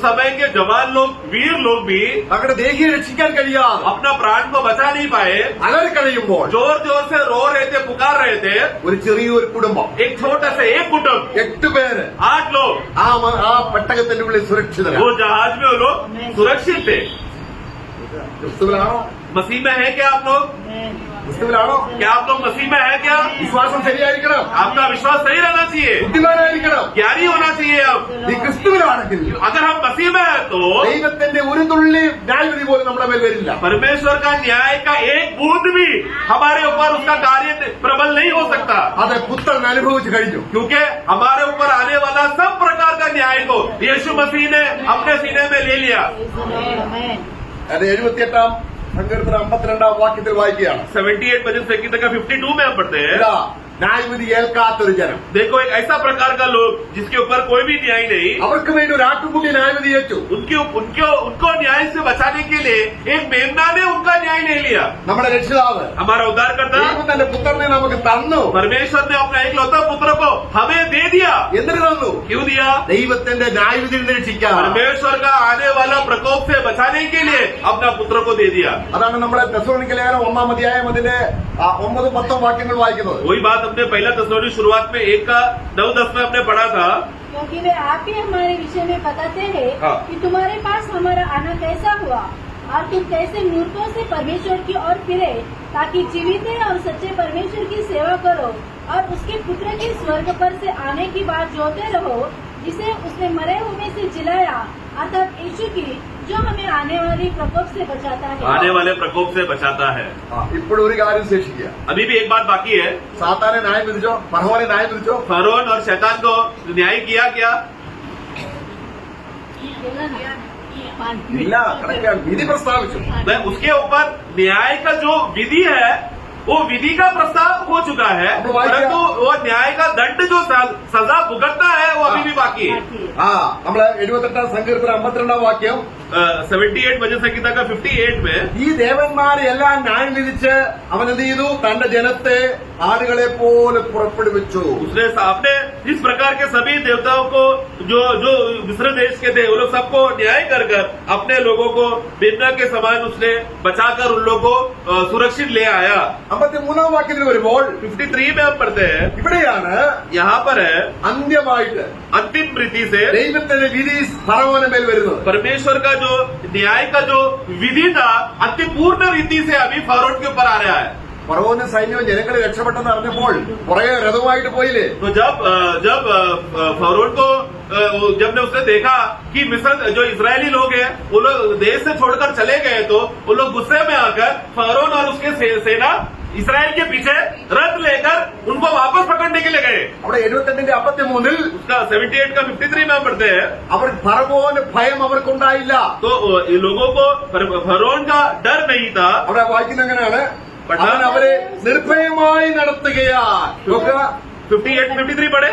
समय के जवान लोग, वीर लोग भी അവരുടെ ദേഹിയെ രക്ഷിക്കാൻ കഴിയാതെ अपना प्राण को बचा नहीं पाए, അലറിക്കഴിയുമ്പോൾ जोर जोर से रो रहे थे, पुकार रहे थे। ഒരു ചെറിയൊരു കുടുംബം, एक छोटा सा एक कुटुंब, 8 പേര് 8 लोग ആ പെട്ടകത്തിന്റെ ഉള്ളിൽ സുരക്ഷിതരാണ്. वो जहाज में वो लोग सुरक्षित थे। ക്രിസ്തുവിലാണോ? मसीह में है क्या आप लोग? ക്രിസ്തുവിലാണോ? क्या आप लोग मसीह में है क्या? വിശ്വാസം ശരിയായിരിക്കണം, आपका विश्वास सही रहना चाहिए, ബുദ്ധിമാനായിരിക്കണം. ज्ञानी होना चाहिए। अब ഈ ക്രിസ്തുവിലാണെങ്കിൽ अगर हम मसीह में है तो ദൈവത്തിന്റെ ഒരു തുള്ളി ന്യായവിധി പോലും നമ്മുടെ മേൽ വരില്ല. परमेश्वर का न्याय का एक बूंद भी हमारे ऊपर उसका कार्य प्रबल नहीं हो सकता, അത് പുത്രൻ അനുഭവിച്ചു കഴിഞ്ഞു. क्योंकि हमारे ऊपर आने वाला सब प्रकार का न्याय को यीशु मसीह ने अपने सीने में ले लिया। അത് 78 സങ്കീർത്തനം 52 വാക്യത്തിൽ വായിക്കുകയാണ്. 78 भजन संगीत का 52 में हम पढ़ते हैं, ഇതാ, ന്യായവിധി ഏൽക്കാത്തൊരു ജനം, देखो एक ऐसा प्रकार का लोग जिसके ऊपर कोई भी न्याय नहीं, അവർക്ക് വേണ്ടി ഒരു ആട്ടുകുട്ടി ന്യായവിധി ഏറ്റു. उनको न्याय से बचाने के लिए एक मेमना ने उनका न्याय ले लिया। നമ്മുടെ രക്ഷിതാവ് हमारा उद्धार करता ദൈവം തന്റെ പുത്രനെ നമുക്ക് തന്നു. परमेश्वर ने अपना एक लौता पुत्र को हमें दे दिया। എന്തിനു തന്നു? क्यों दिया? ദൈവത്തിന്റെ ന്യായവിധിയിൽ നിന്ന് രക്ഷിക്കാൻ. परमेश्वर का आने वाला प्रकोप से बचाने के लिए अपना पुत्र को दे दिया। അതാണ് നമ്മളെ തെസ്സലോനിക്ക ലേഖനം 1-ാം അധ്യായം അതിന്റെ 9-10 വാക്യങ്ങൾ വായിക്കുന്നത്. वही बात हमने पहला तस्वीर शुरुआत में 1:9-10 में हमने पढ़ा था। क्योंकि वे आप ही हमारे विषय में बताते हैं हाँ। कि तुम्हारे पास हमारा आना कैसा हुआ और तुम कैसे मूर्खों से परमेश्वर की ओर फिरे, ताकि जीवित और सच्चे परमेश्वर की सेवा करो और उसके पुत्र के स्वर्ग पर से आने की बात जोते रहो, जिसे उसने मरे हुए में से जिलाया, अर्थात यीशु की, जो हमें आने वाली प्रकोप से बचाता है। आने वाले प्रकोप से बचाता है। ഇപ്പോൾ ഒരു കാര്യം ശേഷിക്കുക. अभी भी एक बात बाकी है। സാത്താനെ ന്യായം വിധിച്ചോ, ഫറവോനെ ന്യായം വിധിച്ചോ. फरोन और शैतान को न्याय किया क्या? ഇല്ല, കണക്കാണ്. വിധി പ്രസ്താവിച്ചു. मैं उसके ऊपर न्याय का जो विधि है वो विधि का प्रस्ताव हो चुका है, परंतु वो न्याय का दंड जो सजा भुगतना है वो अभी भी बाकी है। ആ നമ്മള് 78 സങ്കീർത്തനം 52 വാക്യം 78 भजन संहिता का 58 में ഈ ദേവന്മാരെ എല്ലാം ന്യായം വിധിച്ച് അവൻ എന്ത് ചെയ്തു? തന്റെ ജനത്തെ ആടുകളെ പോലെ പുറപ്പെടുവിച്ചു. उसने आपने इस प्रकार के सभी देवताओं को जो जो मिस्र देश के थे वो लोग सबको न्याय कर कर अपने लोगों को बिन्ना के समान उसने बचाकर उन लोगों को सुरक्षित ले आया। 53 വാക്യത്തിൽ വരുമ്പോൾ 53 में हम पढ़ते हैं, ഇവിടെയാണ് यहाँ पर है അന്ത്യമായിട്ട് अंतिम रीति से ദൈവത്തിന്റെ വിധി ഫറവോന്റെ മേൽ വരുന്നത്. परमेश्वर का जो न्याय का जो विधि था अंतिम पूर्ण रीति से अभी फरोन के ऊपर आ रहा है। ഫറവോന്റെ സൈന്യവും ജനങ്ങളെ രക്ഷപ്പെട്ടെന്ന് അറിഞ്ഞപ്പോൾ പുറകെ രഥമായിട്ട് പോയില്ലേ? तो जब फरोन को जब ने उसने देखा कि मिस्र जो इजरायली लोग हैं वो लोग देश से छोड़कर चले गए, तो वो लोग गुस्से में आकर फरोन और उसके सेना इसराइल के पीछे रथ लेकर उनको वापस पकड़ने के लिए गए। അവിടെ 78 53 उसका 78 का 53 में हम पढ़ते हैं, അവർ ഫറവോന് ഭയം അവർക്കുണ്ടായില്ല. तो ये लोगों को फरोन का डर नहीं था। അവിടെ വായിക്കുന്ന എങ്ങനെയാണ്? അവൻ അവരെ നിർഭയമായി നടത്തുകയാ. നോക്കുക, 58-53 पढ़े।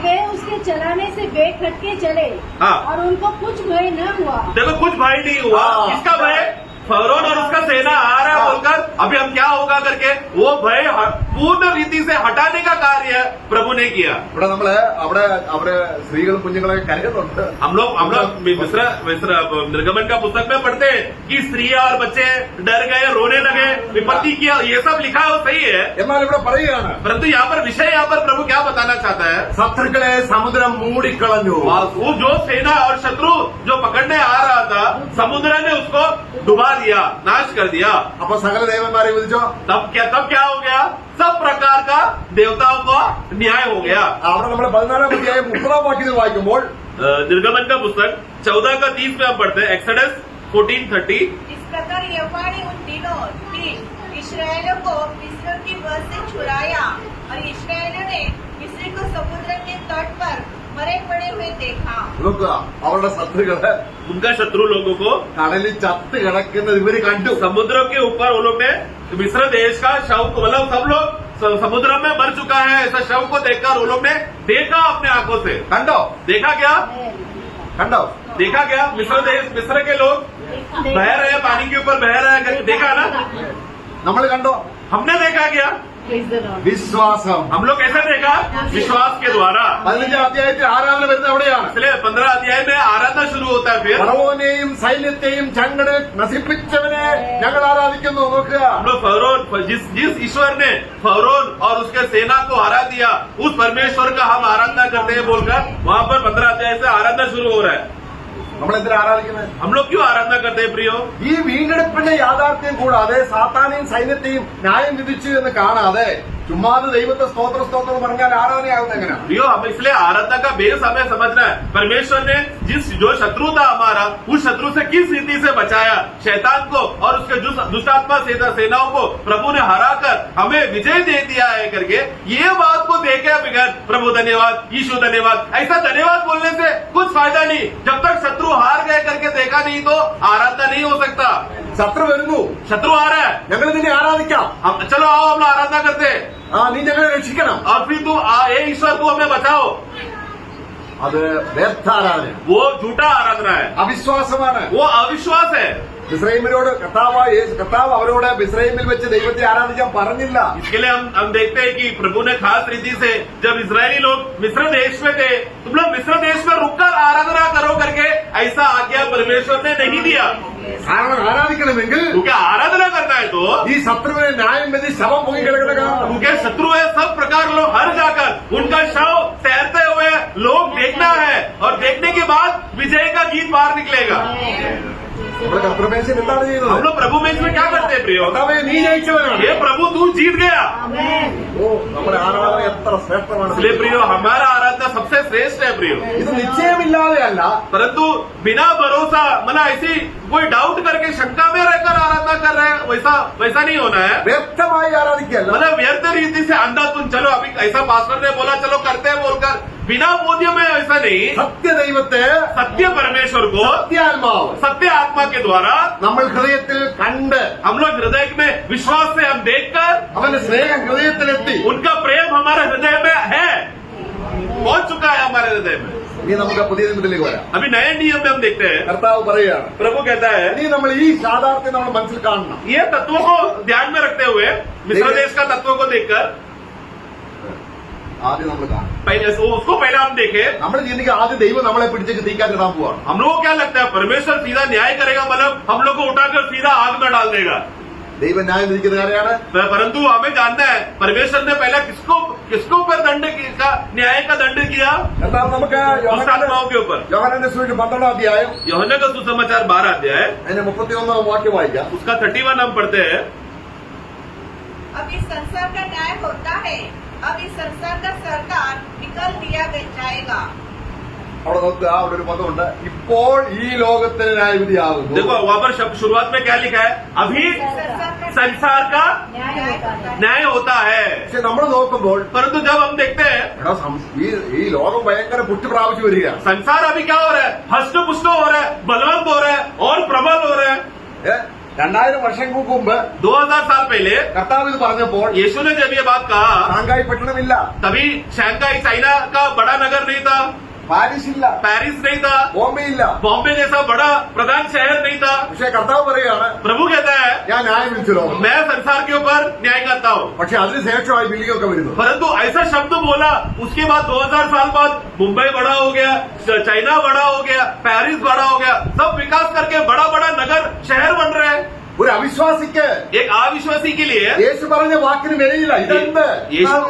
वे उसके चलाने से बेखट के चले हाँ। और उनको कुछ भय न हुआ। देखो कुछ भय नहीं हुआ। हाँ। इसका भय फरोन और उसका सेना आ रहा है बोलकर अभी हम क्या होगा करके वो भय पूर्ण रीति से हटाने का कार्य प्रभु ने किया। ഇവിടെ നമ്മള് അവിടെ അവര് സ്ത്രീകളും കുഞ്ഞുങ്ങളൊക്കെ കരുതുന്നുണ്ട്. हम लोग मिस्र निर्गमन का पुस्तक में पढ़ते हैं कि स्त्रियां और बच्चे डर गए, रोने लगे, विपत्ति किया, ये सब लिखा है वो सही है, എന്നാൽ ഇവിടെ പറയുകയാണ് परंतु यहाँ पर विषय यहाँ पर प्रभु क्या बताना चाहता है? ശത്രുക്കളെ സമുദ്രം മൂടിക്കളഞ്ഞു. वो जो सेना और शत्रु जो पकड़ने आ रहा था समुद्र ने उसको डुबा दिया, नाश कर दिया। അപ്പൊ സകല ദേവന്മാരെ വിധിച്ചോ? तब क्या हो गया? सब प्रकार का देवताओं को न्याय हो गया। അവിടെ നമ്മൾ 14 അധ്യായം 30 വാക്യത്തിൽ വായിക്കുമ്പോൾ निर्गमन का पुस्तक 14 का 30 में हम पढ़ते हैं, एक्सोडस 14:30। इस प्रकार यहोवा ने उन दिनों दिन इस्राएलियों को मिस्र की बस से छुड़ाया और इस्राएलियों ने मिस्र को समुद्र के तट पर मरे पड़े हुए देखा। നോക്കുക, അവരുടെ ശത്രുക്കള് उनका शत्रु लोगों को കടലിൽ ചത്ത് കിടക്കുന്നത് ഇവര് കണ്ടു. समुद्रों के ऊपर वो लोग ने मिस्र देश का शव को, मतलब सब लोग समुद्र में मर चुका है ऐसा शव को देखकर वो लोग ने देखा अपने आंखों से। കണ്ടോ? देखा क्या? കണ്ടോ? देखा क्या? मिस्र के लोग बह रहे हैं, पानी के ऊपर बह रहे हैं करके देखा ना? നമ്മൾ കണ്ടോ? हमने देखा क्या? വിശ്വാസം. हम लोग कैसे देखा? विश्वास के द्वारा। 15 അധ്യായത്തിൽ ആരാധന വരുന്നത് എവിടെയാണ്? इसलिए 15 अध्याय में आराधना शुरू होता है। फिर ഫറവോനെയും സൈന്യത്തെയും ചങ്ങടെ നശിപ്പിച്ചവനെ ഞങ്ങൾ ആരാധിക്കുന്നു. നോക്കുക, हम लोग फरोन, जिस ईश्वर ने फरोन और उसके सेना को हरा दिया उस परमेश्वर का हम आराधना करते हैं बोलकर वहाँ पर 15 अध्याय से आराधना शुरू हो रहा है। നമ്മൾ എന്തിനാ ആരാധിക്കുന്നത്? हम लोग क्यों आराधना करते हैं प्रियो? ഈ വീണ്ടെടുപ്പിന്റെ യാഥാർത്ഥ്യം കൂടാതെ സാത്താനെയും സൈന്യത്തെയും ന്യായം വിധിച്ചു എന്ന് കാണാതെ ചുമ്മാതെ ദൈവത്തെ സ്തോത്രം പറഞ്ഞാൽ ആരാധനയാകുന്ന എങ്ങനെയാണ്? प्रियो, हम इसलिए आराधना का बेस हमें समझना है। परमेश्वर ने जो शत्रु था हमारा, उस शत्रु से किस रीति से बचाया, शैतान को और उसके दुष्टात्मा सेनाओं को प्रभु ने हराकर हमें विजय दे दिया है करके ये बात को देखे बगैर प्रभु धन्यवाद, यीशु धन्यवाद, ऐसा धन्यवाद बोलने से कुछ फायदा नहीं। जब तक शत्रु हार गए करके देखा नहीं तो आराधना नहीं हो सकता। ശത്രു വരുന്നു, शत्रु आ रहा है, ഞങ്ങൾ നിന്നെ ആരാധിക്കാം. चलो आओ हम लोग आराधना करते हैं നീ ഞങ്ങളെ രക്ഷിക്കണം. और फिर ये ईश्वर को हमें बचाओ। അത് വ്യർത്ഥാരാധന, वो झूठा आराधना है, അവിശ്വാസമാണ്. वो अविश्वास है। ഇസ്രായേലിനോട് കർത്താവ് അവരോട് ഇസ്രായേലിൽ വെച്ച് ദൈവത്തെ ആരാധിക്കാൻ പറഞ്ഞില്ല. इसके लिए हम देखते हैं कि प्रभु ने खास रीति से जब इजरायली लोग मिस्र देश में थे, तुम लोग मिस्र देश में रुककर आराधना करो करके ऐसा आज्ञा परमेश्वर ने नहीं दिया। കാരണം ആരാധിക്കണമെങ്കിൽ क्योंकि आराधना करना है तो ഈ ശത്രുവിനെ ന്യായം വിധി ശവം പൊങ്ങി കിടക്കുന്ന കാണണം. उनके शत्रु है, सब प्रकार लोग हर जाकर उनका शव तैरते हुए लोग देखना है और देखने के बाद विजय का गीत बाहर निकलेगा। നമ്മുടെ കർത്തൃമേശൻ എന്താണ് हम ചെയ്യുന്നത്? लोग प्रभु में इसमें क्या करते हैं प्रियो? കർത്താവേ, നീ ജയിച്ചവനാണ്. ये प्रभु तू जीत गया। ഓ, നമ്മുടെ ആരാധന എത്ര ശ്രേഷ്ഠമാണ്. इसलिए प्रियो हमारा आराधना सबसे श्रेष्ठ है प्रियो। ഇത് നിശ്ചയമില്ലാതെയല്ല, परंतु बिना भरोसा मतलब ऐसी कोई डाउट करके शंका में रहकर आराधना कर रहे हैं, वैसा नहीं होना है। വ്യക്തമായി ആരാധിക്കല്ല. मतलब व्यर्थ रीति से अंधाधुन चलो अभी ऐसा पास्टर ने बोला चलो करते हैं बोलकर बिना बोधियों में ऐसा नहीं। സത്യദൈവത്തെ, सत्य परमेश्वर को സത്യാത്മാവ് सत्य आत्मा के द्वारा നമ്മൾ ഹൃദയത്തിൽ കണ്ട് हम लोग हृदय में विश्वास से हम देखकर അവന്റെ സ്നേഹം ഹൃദയത്തിലെത്തി. उनका प्रेम हमारे हृदय में है, पहुंच चुका है हमारे हृदय में। ഇനി നമുക്ക് പുതിയ നിയമത്തിലേക്ക് വരാം. अभी नए नियम में हम देखते हैं, കർത്താവ് പറയുകയാണ്, प्रभु कहता है ഇനി നമ്മൾ ഈ യാഥാർത്ഥ്യം നമ്മൾ മനസ്സിൽ കാണണം. ये तत्वों को ध्यान में रखते हुए मिस्र देश का तत्वों को देखकर ആദ്യം നമ്മൾ കാണണം. पहले उसको पहले हम देखे। നമ്മൾ ചിന്തിക്കുക ആദ്യം ദൈവം നമ്മളെ പിടിച്ചേക്ക് തീക്കാൻ ഇടാൻ പോവാണ്. हम लोगों को क्या लगता है परमेश्वर सीधा न्याय करेगा, मतलब हम लोग को उठाकर सीधा आग में डाल देगा। ദൈവം ന്യായം വിധിക്കുന്ന ആരെയാണ്? परंतु हमें जानना है परमेश्वर ने पहले किसको ऊपर न्याय का दंड किया? കർത്താവ് നമുക്ക് दुष्टात्माओं के ऊपर। യോഹന്നാന്റെ സുവിശേഷം 12 അധ്യായം यूहन्ना का सुसमाचार 12 अध्याय അതിന്റെ 31 വാക്യം വായിക്കാം. उसका 31 हम पढ़ते हैं। अब इस संसार का न्याय होता है, अब इस संसार का सरदार निकल दिया जाएगा। അവിടെ നോക്കുക, അവിടെ ഒരു പദമുണ്ട്, ഇപ്പോൾ ഈ ലോകത്തിന് ന്യായവിധിയാകുന്നു. देखो वहाँ पर शुरुआत में क्या लिखा है? अभी संसार का न्याय होता है। പക്ഷെ നമ്മൾ നോക്കുമ്പോൾ परंतु जब हम देखते हैं എടാ, ഈ ലോകം ഭയങ്കര പുഷ്ടി പ്രാപിച്ചു വരിക. संसार अभी क्या हो रहा है? हष्ट पुष्ट हो रहा है, बलवंत हो रहा है और प्रबल हो रहा है। 2000 വർഷങ്ങൾക്ക് മുമ്പ് 2000 साल पहले കർത്താവ് ഇത് പറഞ്ഞപ്പോൾ यीशु ने जब ये बात कहा ഷാങ്ഹായ് പട്ടണമില്ല, तभी शंघाई चाइना का बड़ा नगर नहीं था, പാരീസ് ഇല്ല, पेरिस नहीं था, ബോംബെ ഇല്ല. बॉम्बे जैसा बड़ा प्रधान शहर नहीं था। പക്ഷെ കർത്താവ് പറയുകയാണ്, प्रभु कहता है ഞാൻ ന്യായം വിധിച്ചു ലോകം. मैं संसार के ऊपर न्याय करता हूँ। പക്ഷെ അതിനുശേഷമായി ബില്ലിംഗ് ഒക്കെ വരുന്നു. परंतु ऐसा शब्द बोला, उसके बाद 2000 साल बाद मुंबई बड़ा हो गया, चाइना बड़ा हो गया, पेरिस बड़ा हो गया, सब विकास करके बड़ा बड़ा नगर शहर बन रहे हैं। ഒരു അവിശ്വാസിക്ക് एक अविश्वासी के लिए യേശു പറഞ്ഞ വാക്കിന് വിലയില്ല. ഇതെന്ത് യേശു-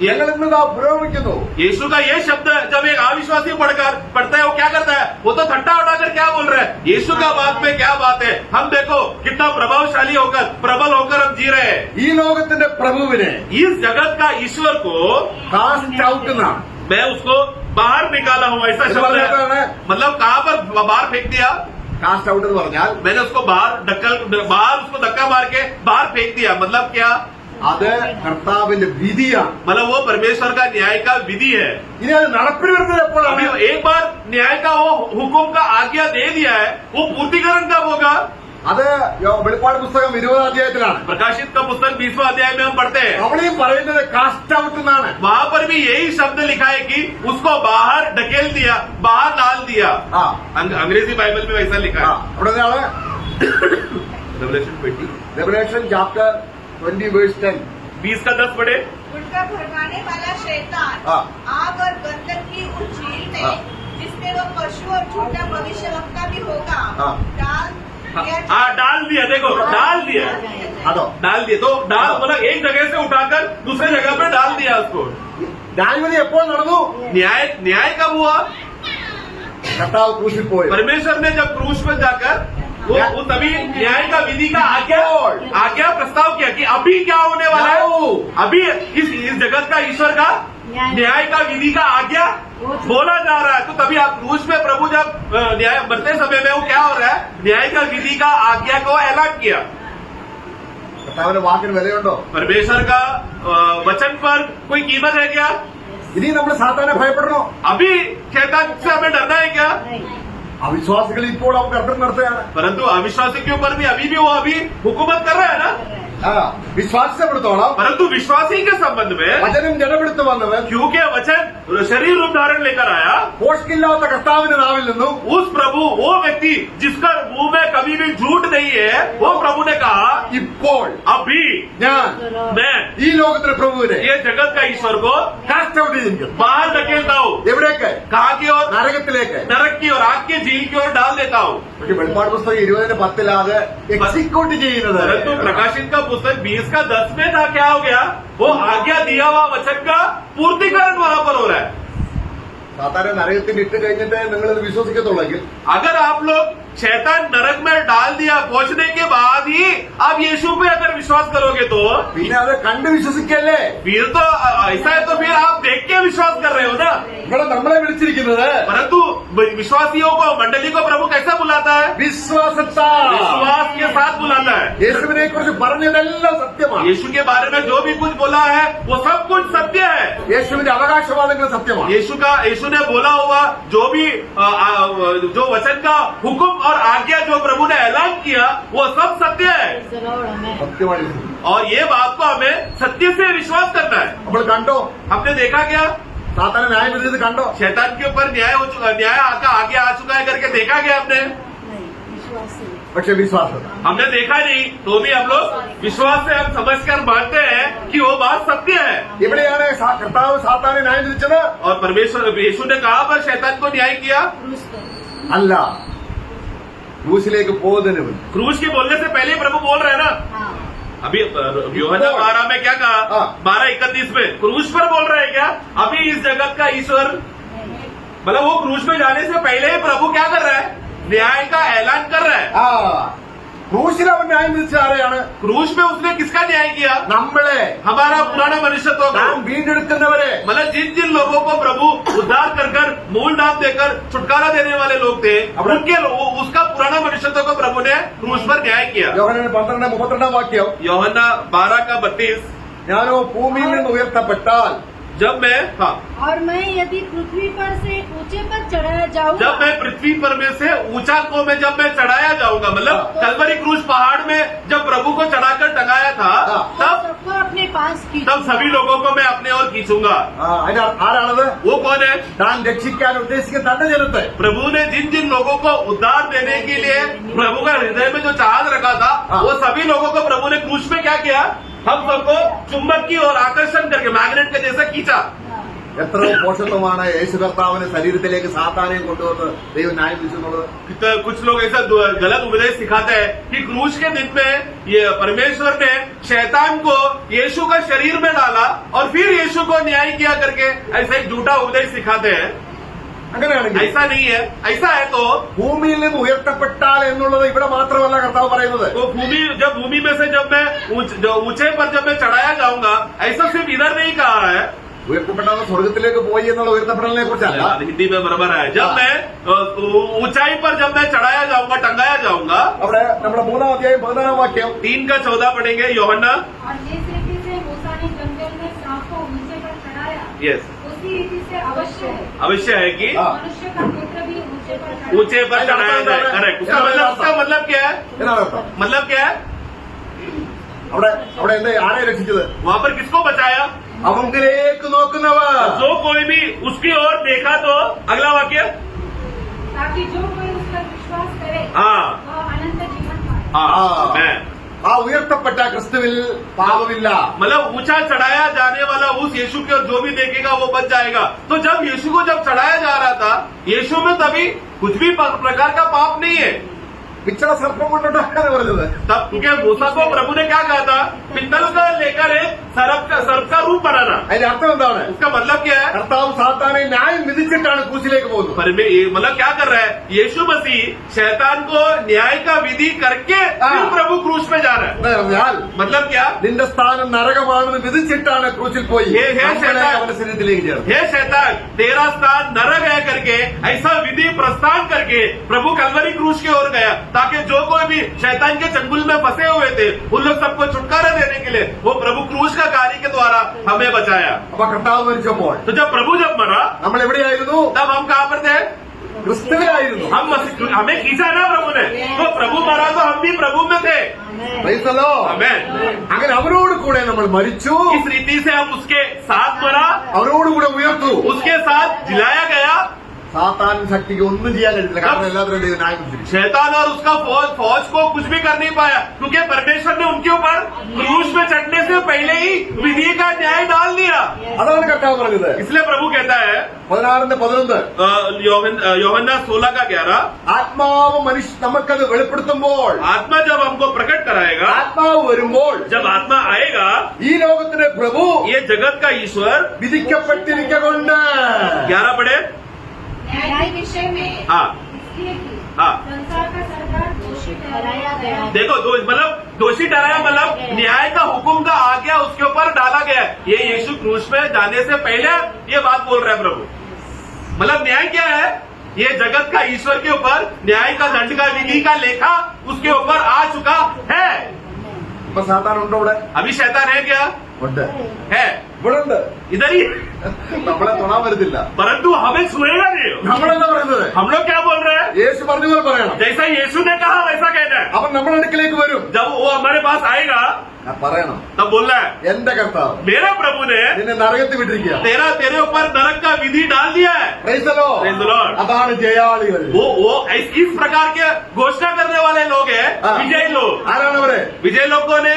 ഞങ്ങൾ ഇന്ന് ദാ പുരോഗമിക്കുന്നു. यीशु का ये शब्द जब एक अविश्वासी पढ़ता है वो क्या करता है? वो तो ठट्टा उठाकर क्या बोल रहा है? यीशु का बात में क्या बात है? हम देखो कितना प्रभावशाली होकर प्रबल होकर हम जी रहे हैं। ഈ ലോകത്തിന്റെ പ്രഭുവിനെ इस जगत का ईश्वर को കാസ്റ്റ് ഔട്ട് എന്നാണ്. मैं उसको बाहर निकाला हूँ, ऐसा शब्द है। मतलब कहाँ पर बाहर फेंक दिया? കാസ്റ്റ് ഔട്ട് എന്ന് പറഞ്ഞാൽ मैंने उसको बाहर उसको धक्का मार के बाहर फेंक दिया। मतलब क्या? അത് കർത്താവിന്റെ വിധിയാണ്. मतलब वो परमेश्वर का न्याय का विधि है। ഇനി അത് നടപ്പിൽ വരുന്നത് എപ്പോഴാണ്? अभी एक बार न्याय का वो हुकुम का आज्ञा दे दिया है, वो पूर्तिकरण कब होगा? അത് വെളിപ്പാട് പുസ്തകം 20 അധ്യായത്തിലാണ്. प्रकाशित का पुस्तक 20वां अध्याय में हम पढ़ते हैं। അവിടെയും പറയുന്നത് കാസ്റ്റ് ഔട്ട് എന്നാണ്. वहाँ पर भी यही शब्द लिखा है कि उसको बाहर ढकेल दिया, बाहर डाल दिया। ആ अंग्रेजी बाइबल में वैसा लिखा ആ, है। അവിടെ ഒരാള് रेवलेशन 20 Revelation chapter 20 verse 10. 20 का 10 पढ़े। उनका भरमाने वाला शैतान हाँ। आग और गंधक की उस झील में हाँ। जिसमें वो पशु और झूठा भविष्यवक्ता भी होगा हाँ। डाल दिया हाँ डाल दिया, देखो डाल दिया, അതോ डाल दिया। तो डाल मतलब एक जगह से उठाकर दूसरे जगह पे डाल दिया उसको। ന്യായവിധി എപ്പോൾ നടന്നു? न्याय कब हुआ? കർത്താവ് ക്രൂശിൽ പോയി. परमेश्वर ने जब क्रूस पर जाकर वो तभी न्याय का विधि का आज्ञा प्रस्ताव किया कि अभी क्या होने वाला है? अभी इस जगत का ईश्वर का न्याय का विधि का आज्ञा बोला जा रहा है। तो तभी आप क्रूस में प्रभु जब न्याय बढ़ते समय में वो क्या हो रहा है? न्याय का विधि का आज्ञा को ऐलान किया। കർത്താവിന്റെ വാക്കിന് വിലയുണ്ടോ? परमेश्वर का वचन पर कोई कीमत है क्या? ഇനി നമ്മൾ സാത്താനെ ഭയപ്പെടണോ? अभी शैतान से हमें डरना है क्या? അവിശ്വാസികൾ ഇപ്പോൾ അവർ കർത്തൃ നടത്തുകയാണ്. परंतु अविश्वासी के ऊपर भी वो अभी हुकूमत कर रहा है ना। വിശ്വാസപ്പെടുത്തോളം परंतु विश्वासी के संबंध में വചനം ജനപ്പെടുത്തു വന്നവൻ क्योंकि वचन शरीर रूप धारण लेकर आया, പോഷ്കില്ലാത്ത കർത്താവിന്റെ നാവിൽ നിന്നും उस प्रभु वो व्यक्ति जिसका मुंह में कभी भी झूठ नहीं है, वो प्रभु ने कहा ഇപ്പോൾ अभी ഞാൻ मैं ഈ ലോകത്തിലെ പ്രഭുവിനെ ये जगत का ईश्वर को കാസ്റ്റ് ഔട്ട് ചെയ്തിരിക്കുന്നു. बाहर धकेलता हूँ। എവിടേക്ക്? कहाँ की ओर? നരകത്തിലേക്ക്. नरक की ओर, आग के झील की ओर डाल देता हूँ। പക്ഷെ വെളിപ്പാട് പുസ്തകം 20:10 അത് എക്സിക്യൂട്ട് ചെയ്യുന്നത് परंतु प्रकाशित का पुस्तक 20:10 में था क्या हो गया, वो आज्ञा दिया हुआ वचन का पूर्तिकरण वहां पर हो रहा है। സാത്താനെ നരകത്തിൽ ഇട്ട് കഴിഞ്ഞിട്ട് നിങ്ങൾ ഇത് വിശ്വസിക്കത്തുള്ളെങ്കിൽ अगर आप लोग शैतान नरक में डाल दिया पहुंचने के बाद ही आप यीशु पे अगर विश्वास करोगे तो പിന്നെ അത് കണ്ട് വിശ്വസിക്കല്ലേ. फिर तो ऐसा है, तो फिर आप देख के विश्वास कर रहे हो ना। ഇവിടെ നമ്മളെ വിളിച്ചിരിക്കുന്നത് परंतु विश्वासियों को, मंडली को प्रभु कैसा बुलाता है? വിശ്വാസത്താൽ. विश्वास के साथ बुलाता है। യേശുവിനെ കുറിച്ച് പറഞ്ഞതെല്ലാം സത്യമാണ്. यीशु के बारे में जो भी कुछ बोला है वो सब कुछ सत्य है। യേശുവിന്റെ അവകാശവാദങ്ങൾ സത്യമാണ്. यीशु ने बोला हुआ जो भी जो वचन का हुक्म और आज्ञा जो प्रभु ने ऐलान किया वो सब सत्य है। സത്യമാണ്. और ये बात को हमें सत्य से विश्वास करना है। നമ്മൾ കണ്ടോ हमने देखा क्या? സാത്താനെ ന്യായം വിധിച്ചത് കണ്ടോ? शैतान के ऊपर न्याय आगे आ चुका है करके देखा गया हमने? പക്ഷെ വിശ്വാസം हमने देखा नहीं, तो भी हम लोग विश्वास से हम समझकर मानते हैं कि वो बात सत्य है। ഇവിടെയാണ് കർത്താവ് സാത്താനെ ന്യായം വിധിച്ചത്. और परमेश्वर यीशु ने कहा पर शैतान को न्याय किया അല്ല, ക്രൂശിലേക്ക് പോകുന്നതിന് മുൻപ്. क्रूज के बोलने से पहले ही प्रभु बोल रहे हैं ना। अभी यूहन्ना 12 में क्या कहा? 12:31 में क्रूज पर बोल रहे हैं क्या? अभी इस जगत का ईश्वर, मतलब वो क्रूज में जाने से पहले ही प्रभु क्या कर रहा है? न्याय का ऐलान कर रहा है। ആ ക്രൂശിൽ അവൻ ന്യായം വിധിച്ച ആരെയാണ്? क्रूज में उसने किसका न्याय किया? നമ്മളെ, हमारा पुराना मनुष्यत्व को, നാം വീണ്ടെടുക്കുന്നവരെ. मतलब जिन जिन लोगों को प्रभु उद्धार कर कर मूल नाम देकर छुटकारा देने वाले लोग थे, उनके उसका पुराना मनुष्यत्व को प्रभु ने क्रूज पर न्याय किया। യോഹന്നാൻ 12:32 यूहन्ना 12:32 ഞാനോ ഭൂമിയിൽ നിന്ന് ഉയർത്തപ്പെട്ടാൽ जब मैं और मैं यदि पृथ्वी पर से ऊंचे पर चढ़ाया जाऊंगा, जब मैं पृथ्वी पर में से ऊंचा को में जब मैं चढ़ाया जाऊंगा, मतलब कलवरी क्रूज पहाड़ में जब प्रभु को चढ़ाकर टंगाया था, तब सबको अपने पास तब सभी लोगों को मैं अपने ओर खींचूंगा। അതിന് ആരാണത്? वो कौन है? താൻ രക്ഷിക്കാൻ ഉദ്ദേശിക്കുന്ന തന്റെ ജനത്തെ. प्रभु ने जिन जिन लोगों को उद्धार देने के लिए प्रभु का हृदय में जो चाहत रखा था, वो सभी लोगों को प्रभु ने क्रूज में क्या किया? हम सबको चुंबक की और आकर्षण करके मैग्नेट के जैसा खींचा। എത്ര പോഷത്വമാണ് യേശു കർത്താവിന്റെ ശരീരത്തിലേക്ക് സാത്താനെ കൊണ്ടുവന്ന് ദൈവം ന്യായം വിധിച്ചെന്നുള്ളത്. कुछ लोग ऐसा गलत उपदेश सिखाते हैं कि क्रूज के दिन में ये परमेश्वर ने शैतान को यीशु का शरीर में डाला और फिर यीशु को न्याय किया करके ऐसा एक झूठा उपदेश सिखाते हैं। അങ്ങനെയാണെങ്കിൽ ऐसा नहीं है। ऐसा है तो ഭൂമിയിൽ നിന്ന് ഉയർത്തപ്പെട്ടാൽ എന്നുള്ളത് ഇവിടെ മാത്രമല്ല കർത്താവ് പറയുന്നത്. वो भूमि में से जब मैं ऊंचे पर जब मैं चढ़ाया जाऊंगा, ऐसा सिर्फ इधर नहीं कहा है। ഉയർത്തപ്പെട്ടാൽ സ്വർഗത്തിലേക്ക് പോയി എന്നുള്ള ഉയർത്തപ്പെടലിനെ കുറിച്ചല്ല. हिंदी में बराबर है। जब मैं ऊंचाई पर जब मैं चढ़ाया जाऊंगा, टंगाया जाऊंगा। അവിടെ നമ്മുടെ 3-ാം അധ്യായം 14-ാം വാക്യം 3:14 पढ़ेंगे यूहन्ना। और जिस रीति से मूसा ने जंगल में सांप को ऊंचे पर चढ़ाया, यस, उसी रीति से अवश्य है अवश्य है कि मनुष्य का पुत्र भी ऊंचे पर चढ़ाया। ऊंचे पर चढ़ाया जाए। करेक्ट। उसका मतलब क्या है? എന്നാണ് അർത്ഥം? मतलब क्या है? അവിടെ എന്താ ആരെ രക്ഷിച്ചത്? वहाँ पर किसको बचाया? അവങ്കിലേക്ക് നോക്കുന്നവർ. जो कोई भी उसकी ओर देखा तो अगला वाक्य, ताकि जो कोई उस पर विश्वास करे हाँ वह अनंत जीवन पाए। हाँ मैं ആ ഉയർത്തപ്പെട്ട ക്രിസ്തുവിൽ പാപമില്ല. मतलब ऊंचा चढ़ाया जाने वाला उस यीशु की ओर जो भी देखेगा वो बच जाएगा। तो जब यीशु को जब चढ़ाया जा रहा था, यीशु में तभी कुछ भी प्रकार का पाप नहीं है। പിച്ചള സർപ്പം കൊണ്ടുണ്ടാക്കാണ് പറഞ്ഞത്. तब क्योंकि मूसा को प्रभु ने क्या कहा था? पित्तल का लेकर एक सर्प का रूप बनाना। അതിന്റെ അർത്ഥം എന്താണ്? उसका मतलब क्या है? കർത്താവ് സാത്താനെ ന്യായം വിധിച്ചിട്ടാണ് ക്രൂശിലേക്ക് പോകുന്നത്. मतलब क्या कर रहा है? यीशु मसीह शैतान को न्याय का विधि करके फिर प्रभु क्रूस में जा रहा है। എന്ന് പറഞ്ഞാൽ मतलब क्या? നിന്റെ സ്ഥാനം നരകമാണെന്ന് വിധിച്ചിട്ടാണ് ക്രൂശിൽ പോയി നമ്മളെ അവന്റെ ശരീരത്തിലേക്ക് ചേർന്നത്. हे शैतान, तेरा स्थान नरक है करके ऐसा विधि प्रस्थान करके प्रभु कलवरी क्रूस की ओर गया, ताकि जो कोई भी शैतान के चंगुल में फंसे हुए थे उन लोग सबको छुटकारा देने के लिए वो प्रभु क्रूस का कार्य के द्वारा हमें बचाया। അപ്പൊ കർത്താവ് മരിച്ചപ്പോൾ तो जब प्रभु जब मरा നമ്മൾ എവിടെയായിരുന്നു? तब हम कहाँ पर थे? ക്രിസ്തുവിലായിരുന്നു. हमें खींचा ना प्रभु ने, तो प्रभु मरा तो हम भी प्रभु में थे। Praise the Lord. आमेन। അങ്ങനെ അവരോട് കൂടെ നമ്മൾ മരിച്ചു, इस रीति से हम उसके साथ मरा, അവരോട് കൂടെ ഉയർത്തു. उसके साथ जिलाया गया, സാത്താൻ ശക്തിക്ക് ഒന്നും ചെയ്യാൻ കഴിയില്ല, കാരണം എല്ലാവരും ദൈവം ന്യായം വിധിച്ചിരിക്കും. शैतान और उसका फौज को कुछ भी कर नहीं पाया, क्योंकि परमेश्वर ने उनके ऊपर क्रूस में चढ़ने से पहले ही विधि का न्याय डाल दिया। അതാണ് കർത്താവ് പറഞ്ഞത്. इसलिए प्रभु कहता है 16:11 യോഹന്നാൻ 16:11, ആത്മാവ് നമുക്കത് വെളിപ്പെടുത്തുമ്പോൾ, आत्मा जब हमको प्रकट कराएगा, ആത്മാവ് വരുമ്പോൾ जब आत्मा आएगा, ഈ ലോകത്തിന്റെ പ്രഭു ये जगत का ईश्वर വിധിക്കപ്പെട്ടിരിക്കൊണ്ട് 11 पढ़े। न्याय विषय में हाँ इसलिए कि हाँ, संसार का सरकार दोषी ठहराया गया। देखो मतलब दोषी ठहराया, मतलब न्याय का हुक्म का आ गया, उसके ऊपर डाला गया। ये यीशु क्रूस में जाने से पहले ये बात बोल रहे हैं प्रभु। मतलब न्याय क्या है? ये जगत का ईश्वर के ऊपर न्याय का दंड का विधि का लेखा उसके ऊपर आ चुका है। ഇപ്പൊ സാത്താൻ ഉണ്ടോ ഇവിടെ? अभी शैतान है क्या? ഉണ്ട്, है ഇവിടെ ഉണ്ട്. इधर ही, നമ്മളെ തൊടാൻ വരുന്നില്ല. परंतु हमें छुएगा नहीं। നമ്മളെന്താ പറയുന്നത്? हम लोग क्या बोल रहे हैं? യേശു പറഞ്ഞ പോലെ പറയണം. जैसा यीशु ने कहा वैसा कहना है। അവൻ നമ്മുടെ അടുക്കിലേക്ക് വരും. जब वो हमारे पास आएगा പറയണം, तब बोलना है എന്റെ കർത്താവ് मेरा प्रभु ने നിന്നെ നരകത്തിൽ വിട്ടിരിക്കുക. तेरे ऊपर नरक का विधि डाल दिया है। Praise the Lord. Praise the Lord. അതാണ് ജയാളികൾ. वो इस प्रकार के घोषणा करने वाले लोग हैं, हाँ। विजय लोग। ആരാണ് അവര്? विजय लोगों ने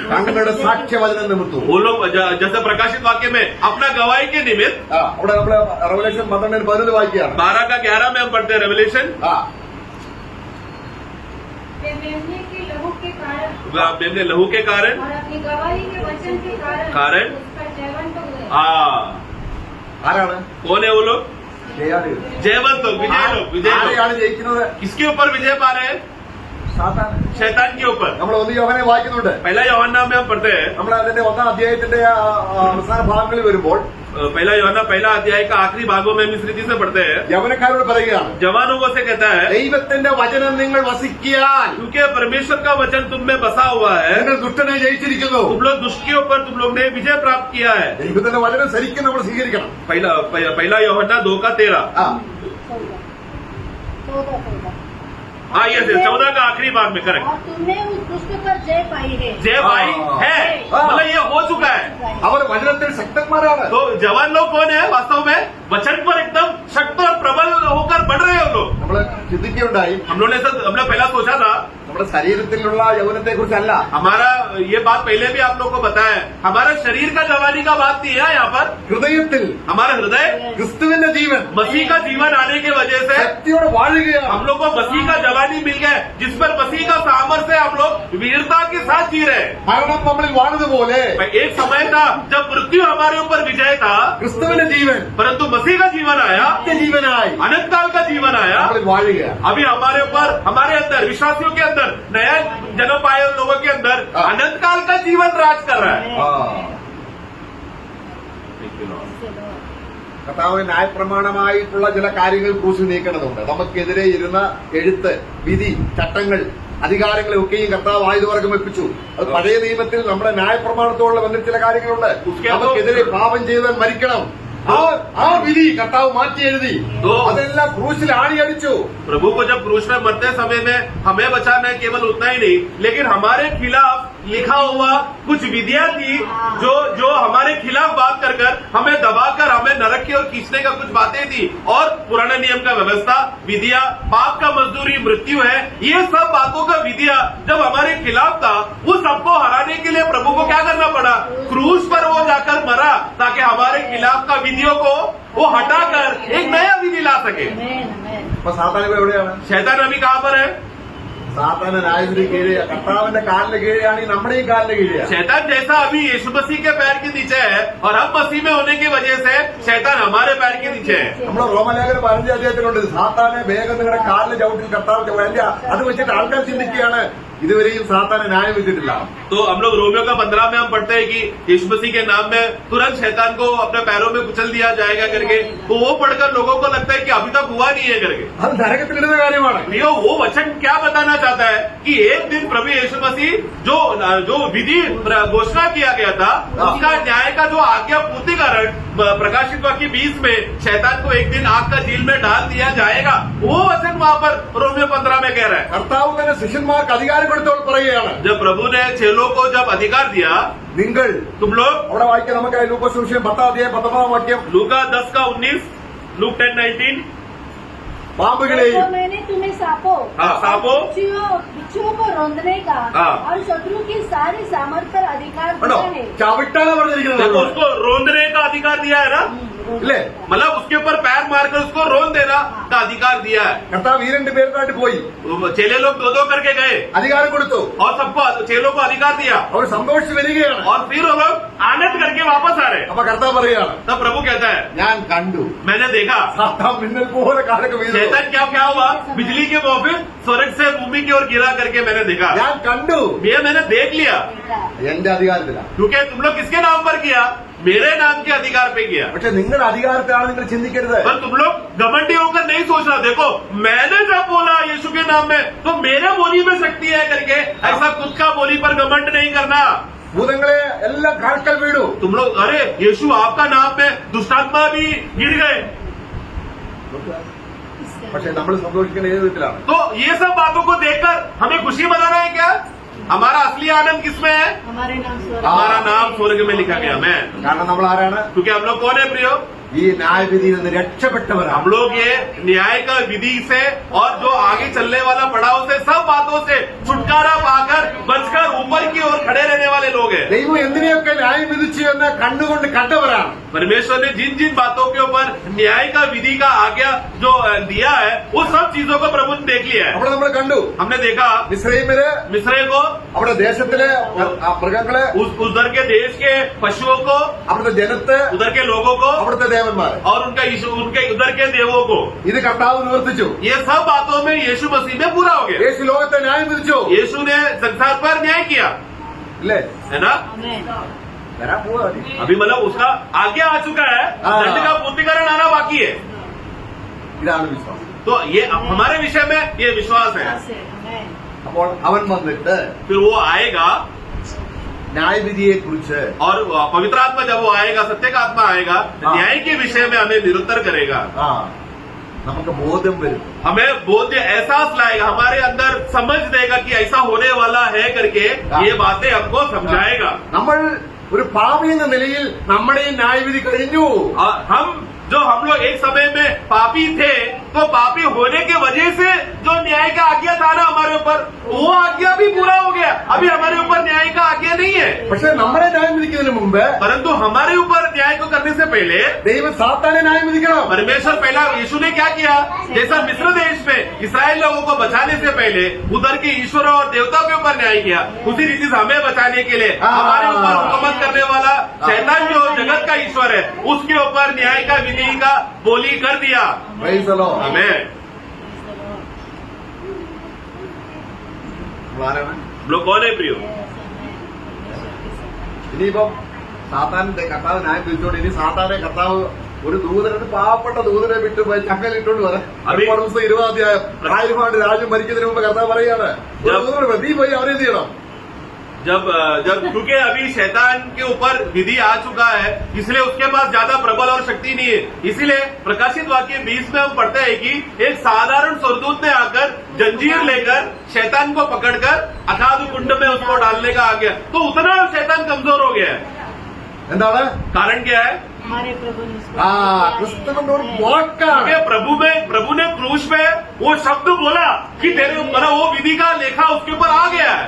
തങ്ങളുടെ സാക്ഷ്യവചനം നിമിത്തവും. वो लोग जैसे प्रकाशित वाक्य में अपना गवाही के निमित्त, അവിടെ നമ്മള് റെവലേഷൻ 12:11 വായിക്കുകയാണ്. 12:11 में हम पढ़ते हैं रेवलेशन। वे मेमने के लहू के कारण मेमने लहू के कारण और अपनी गवाही के वचन के कारण उसका जयवंत हुए। ആരാണ് कौन है वो लोग? ജയാളികൾ. जयवंत लोग, विजय लोग। विजय लोग ആരെയാണ് ജയിക്കുന്നത്? किसके ऊपर विजय पा रहे हैं? സാത്താൻ. शैतान के ऊपर। നമ്മൾ 1 യോഹനെ വായിക്കുന്നുണ്ട്. पहला यूहन्ना में हम पढ़ते हैं, നമ്മൾ അതിന്റെ 1-ാം അധ്യായത്തിന്റെ അവസാന ഭാഗങ്ങളിൽ വരുമ്പോൾ पहला यूहन्ना पहला अध्याय का आखिरी भागों में हम इस रीति से पढ़ते हैं। യവനക്കാരോട് പറയുകയാണ്, जवानों को से कहता है, ദൈവത്തിന്റെ വചനം നിങ്ങൾ വസിക്കാൻ क्योंकि परमेश्वर का वचन तुम में बसा हुआ है, നിങ്ങൾ ദുഷ്ടനെ ജയിച്ചിരിക്കുന്നു. तुम लोग दुष्ट के ऊपर तुम लोग ने विजय प्राप्त किया है। ദൈവത്തിന്റെ വചനം ശരിക്കും നമ്മൾ സ്വീകരിക്കണം. पहला यूहन्ना 2:13। ആ, 14 हाँ ये 14 का आखिरी भाग में करेक्ट। और तुमने उस दुष्ट पर जय पाई है। जय भाई है, मतलब ये हो चुका है। അവർ വചനത്തിൽ ശക്തന്മാരാണ്. तो जवान लोग कौन है? वास्तव में वचन पर एकदम शक्त और प्रबल होकर बढ़ रहे हो लोग। നമ്മൾ ചിന്തിക്കുകയുണ്ടായി, हमने पहला सोचा था, നമ്മുടെ ശരീരത്തിലുള്ള യൗവനത്തെ കുറിച്ചല്ല, हमारा ये बात पहले भी आप लोग को बताया है, हमारा शरीर का जवानी का बात नहीं है यहाँ पर। ഹൃദയത്തിൽ हमारा हृदय ക്രിസ്തുവിന്റെ ജീവൻ मसीह का जीवन आने की वजह से ശക്തിയോടെ വാഴുകയാണ്. हम लोग को मसीह का जवानी मिल गया है, जिस पर मसीह का सामर्थ्य हम लोग वीरता के साथ जी रहे हैं। മരണം നമ്മളിൽ വാണതുപോലെ एक समय था जब मृत्यु हमारे ऊपर विजय था, ക്രിസ്തുവിന്റെ ജീവൻ परंतु मसीह का जीवन आया, നിത്യജീവനായി अनंत काल का जीवन आया। നമ്മളിൽ വാഴുകയാണ്. अभी हमारे ऊपर, हमारे अंदर, विश्वासियों के अंदर, नया जन्म पाए लोगों के अंदर अनंत काल का जीवन राज कर रहा है। ആ, കർത്താവ് ന്യായപ്രമാണമായിട്ടുള്ള ചില കാര്യങ്ങൾ ക്രൂശിൽ നീക്കേണ്ടതുണ്ട്. നമുക്കെതിരെ ഇരുന്ന എഴുത്ത്, വിധി, ചട്ടങ്ങൾ, അധികാരങ്ങളെ ഒക്കെയും കർത്താവ് ആയുധവർഗം വെപ്പിച്ചു. അത് പഴയ നിയമത്തിൽ നമ്മുടെ ന്യായപ്രമാണത്തോടുള്ള ബന്ധത്തിൽ ചില കാര്യങ്ങളുണ്ട്. നമുക്കെതിരെ പാപം ചെയ്താൽ മരിക്കണം. ആ വിധി കർത്താവ് മാറ്റി എഴുതി, അതെല്ലാം ക്രൂശിൽ ആണിയടിച്ചു. प्रभु को जब क्रूस में मरते समय में हमें बचाना है, केवल उतना ही नहीं, लेकिन हमारे खिलाफ लिखा हुआ कुछ विधियां थी जो हमारे खिलाफ बात कर हमें दबाकर हमें नरक की ओर खींचने का कुछ बातें थी, और पुराने नियम का व्यवस्था, विधियां, पाप का मजदूरी मृत्यु है, ये सब बातों का विधियां जब हमारे खिलाफ था, उस सबको हराने के लिए प्रभु को क्या करना पड़ा? क्रूस पर वो जाकर मरा, ताकि हमारे खिलाफ का विधियों को वो हटाकर एक नया विधि ला सके। അപ്പൊ സാത്താൻ ഇപ്പൊ എവിടെയാണ്? शैतान अभी कहाँ पर है? സാത്താന് ന്യായത്തിന് കീഴേ, കർത്താവിന്റെ കാലിന് കീഴെയാണെങ്കിൽ നമ്മുടെ ഈ കാലിന് കീഴെയാണ്. शैतान जैसा अभी यीशु मसीह के पैर के नीचे है, और हम मसीह में होने की वजह से शैतान हमारे पैर के नीचे है। നമ്മുടെ റോമലേഖനം 15 അധ്യായത്തിലുണ്ട്, സാത്താനെ വേഗം നിങ്ങളുടെ കാലിന് ചവിട്ടിൽ കർത്താവ് അത് വെച്ചിട്ട് ആൾക്കാർ ചിന്തിക്കുകയാണ് ഇതുവരെയും സാത്താനെ ന്യായം വെച്ചിട്ടില്ല. तो हम लोग रोमियो का 15 में हम पढ़ते हैं कि यीशु मसीह के नाम में तुरंत शैतान को अपने पैरों में कुचल दिया जाएगा करके, तो वो पढ़कर लोगों को लगता है कि अभी तक हुआ नहीं है करके। അത് നരകത്തിലിടുന്ന കാര്യമാണ്. वो वचन क्या बताना चाहता है कि एक दिन प्रभु यीशु मसीह जो विधि घोषणा किया गया था, उसका न्याय का जो आज्ञा पूर्तिकरण प्रकाशित वाक्य 20 में शैतान को एक दिन आग का झील में डाल दिया जाएगा, वो वचन वहाँ पर रोमियो 15 में कह रहा है। കർത്താവ് തന്നെ ശിഷ്യന്മാർക്ക് അധികാരം കൊടുത്തവൾ പറയുകയാണ്, जब प्रभु ने चेलों को जब अधिकार दिया, നിങ്ങൾ तुम लोग അവിടെ വായിക്കാം, നമുക്ക് ലൂക്കോസ് സുവിശേഷം 10 അധ്യായം 19 വാക്യം. लूका 10 का 19, लूक 10:19 പാമ്പുകളെയും देखो, मैंने तुम्हें सांपों हाँ, सांपों, बिच्छुओं को रोंदने का हाँ। और शत्रु की सारी सामर्थ पर अधिकार കണ്ടോ दिया है। ചവിട്ടാനാ പറഞ്ഞിരിക്കുന്നത് देखो നമ്മളോട്. उसको रोंदने का अधिकार दिया है ना, ഇല്ലേ मतलब उसके ऊपर पैर मारकर उसको रोन देना का अधिकार दिया है। കർത്താവ് ഈ രണ്ട് പേരുമായിട്ട് പോയി चेले लोग दो करके गए അധികാരം കൊടുത്തു. और सबको चेलों को अधिकार दिया അവർ സന്തോഷിച്ച് വരികയാണ്. और फिर वो लोग आनंद करके वापस आ रहे। അപ്പൊ കർത്താവ് പറയുകയാണ് तब प्रभु कहता है ഞാൻ കണ്ടു मैंने देखा സാത്താൻ മിന്നൽ പോലെ കാലൊക്കെ വീഴുന്നു. शैतान क्या हुआ, बिजली के मुआफिक स्वर्ग से भूमि की ओर गिरा करके मैंने देखा। ഞാൻ കണ്ടു ये मैंने देख लिया എന്റെ അധികാരത്തിലാണ്. क्योंकि तुम लोग किसके नाम पर किया, मेरे नाम के अधिकार पे किया। പക്ഷെ നിങ്ങളുടെ അധികാരത്തിലാണ് നിങ്ങൾ ചിന്തിക്കരുത്. पर तुम लोग घमंडी होकर नहीं सोचना, देखो मैंने जब बोला यीशु के नाम में तो मेरे बोली में शक्ति है करके ऐसा खुद का बोली पर घमंड नहीं करना। ഭൂതങ്ങളെ എല്ലാം കാൽക്കൽ വീണു. तुम लोग अरे यीशु आपका नाम में दुष्टात्मा भी गिर गए। പക്ഷെ നമ്മൾ സന്തോഷിക്കുന്ന ഏത് വിധത്തിലാണ്? तो ये सब बातों को देखकर हमें खुशी मनाना है क्या? हमारा असली आनंद किसमें है? हमारे नाम स्वर्ग हमारा नाम स्वर्ग में लिखा गया। मैं കാരണം നമ്മൾ ആരാണ്? क्योंकि हम लोग कौन है प्रियो? ഈ ന്യായവിധിയിൽ നിന്ന് രക്ഷപ്പെട്ടവരാണ്. हम लोग ये न्याय का विधि से और जो आगे चलने वाला पड़ाव से सब बातों से छुटकारा पाकर बचकर ऊपर की ओर खड़े रहने वाले लोग हैं। ദൈവം എന്തിനെയൊക്കെ ന്യായം വിധിച്ചു എന്ന് കണ്ടുകൊണ്ട് കണ്ടവരാണ്. परमेश्वर ने जिन जिन बातों के ऊपर न्याय का विधि का आज्ञा जो दिया है वो सब चीजों को प्रभु ने देख लिया है। അവിടെ നമ്മൾ കണ്ടു हमने देखा മിസ്രൈമില് मिस्र को, അവിടെ ദേശത്തിലെ ആ മൃഗങ്ങളെ, उधर के देश के पशुओं को, അവിടുത്തെ ജനത്തെ, उधर के लोगों को അവിടുത്തെ ദേവന്മാരെ. और उनके उधर के देवों को, ഇത് കർത്താവ് നിവർത്തിച്ചു. ये सब बातों में यीशु मसीह में पूरा हो गया। യേശു ലോകത്തെ ന്യായം വിധിച്ചു. यीशु ने संसार पर न्याय किया ഇല്ലേ? है ना। आमेन। വരാൻ പോവാ. अभी मतलब उसका आज्ञा आ चुका है, हाँ। दंड का पूर्तिकरण आना बाकी है। ഇതാണ് വിശ്വാസം. तो ये हमारे विषय में ये विश्वास है। आमेन। അപ്പോൾ അവൻ വന്നിട്ട് फिर वो आएगा ന്യായവിധിയെ കുറിച്ച് और पवित्र आत्मा जब वो आएगा, सत्य का आत्मा आएगा, हाँ। न्याय के विषय में हमें निरंतर करेगा। നമുക്ക് ബോധം വരും. हमें बोध एहसास लाएगा, हमारे अंदर समझ देगा कि ऐसा होने वाला है करके हाँ। ये बातें हमको समझाएगा। നമ്മൾ ഒരു പാപി എന്ന നിലയിൽ നമ്മുടെ ഈ ന്യായവിധി കഴിഞ്ഞു. और हम लोग एक समय में पापी थे, तो पापी होने के वजह से जो न्याय का आज्ञा था ना हमारे ऊपर, वो आज्ञा भी पूरा हो गया। अभी हमारे ऊपर न्याय का आज्ञा नहीं है, പക്ഷെ നമ്മളെ ന്യായം വിധിക്കുന്നതിന് മുമ്പ് परंतु हमारे ऊपर न्याय को करने से पहले ദൈവം സാത്താനെ ന്യായം വിധിക്കണം. परमेश्वर पहला यीशु ने क्या किया, जैसा मिस्र देश में इसराइल लोगों को बचाने से पहले उधर के ईश्वर और देवता के ऊपर न्याय किया, उसी रीति से हमें बचाने के लिए हमारे ऊपर हुकूमत करने वाला शैतान जो जगत का ईश्वर है उसके ऊपर न्याय का विधि का बोली कर दिया। Praise the Lord. हमें ആരാണ്? हम लोग कौन है प्रियो? ഇനിയിപ്പം സാത്താന്റെ കർത്താവ് ന്യായം വിധിച്ചോണ്ട് ഇനി സാത്താനെ കർത്താവ് ഒരു ദൂതനെ, പാവപ്പെട്ട ദൂതനെ വിട്ട് പോയി ചങ്ങലിട്ടോണ്ട് പറയാം. ഒരുപാട് ദിവസം 20 അധ്യായം ആയിരമാണ്ട് രാജ്യം മരിക്കുന്നതിന് മുമ്പ് കർത്താവ് പറയാണ്, ഒരു ദൂതനെ നീ പോയി അവരെ എന്ത് ചെയ്യണം? जब क्योंकि अभी शैतान के ऊपर विधि आ चुका है, इसलिए उसके पास ज्यादा प्रबल और शक्ति नहीं है। इसीलिए प्रकाशित वाक्य 20 में हम पढ़ते हैं कि एक साधारण स्वर्गदूत ने आकर जंजीर लेकर शैतान को पकड़कर अखाध कुंड में उसको डालने का आ गया। तो उतना शैतान कमजोर हो गया है। എന്താണ് कारण क्या है? हमारे प्रभु ने उसको ആ ക്രിസ്തുവിന്റെ ഒരു വാക്കാണ്. क्योंकि प्रभु ने क्रूस पे वो शब्द बोला कि तेरे ऊपर वो विधि का लेखा उसके ऊपर आ गया है।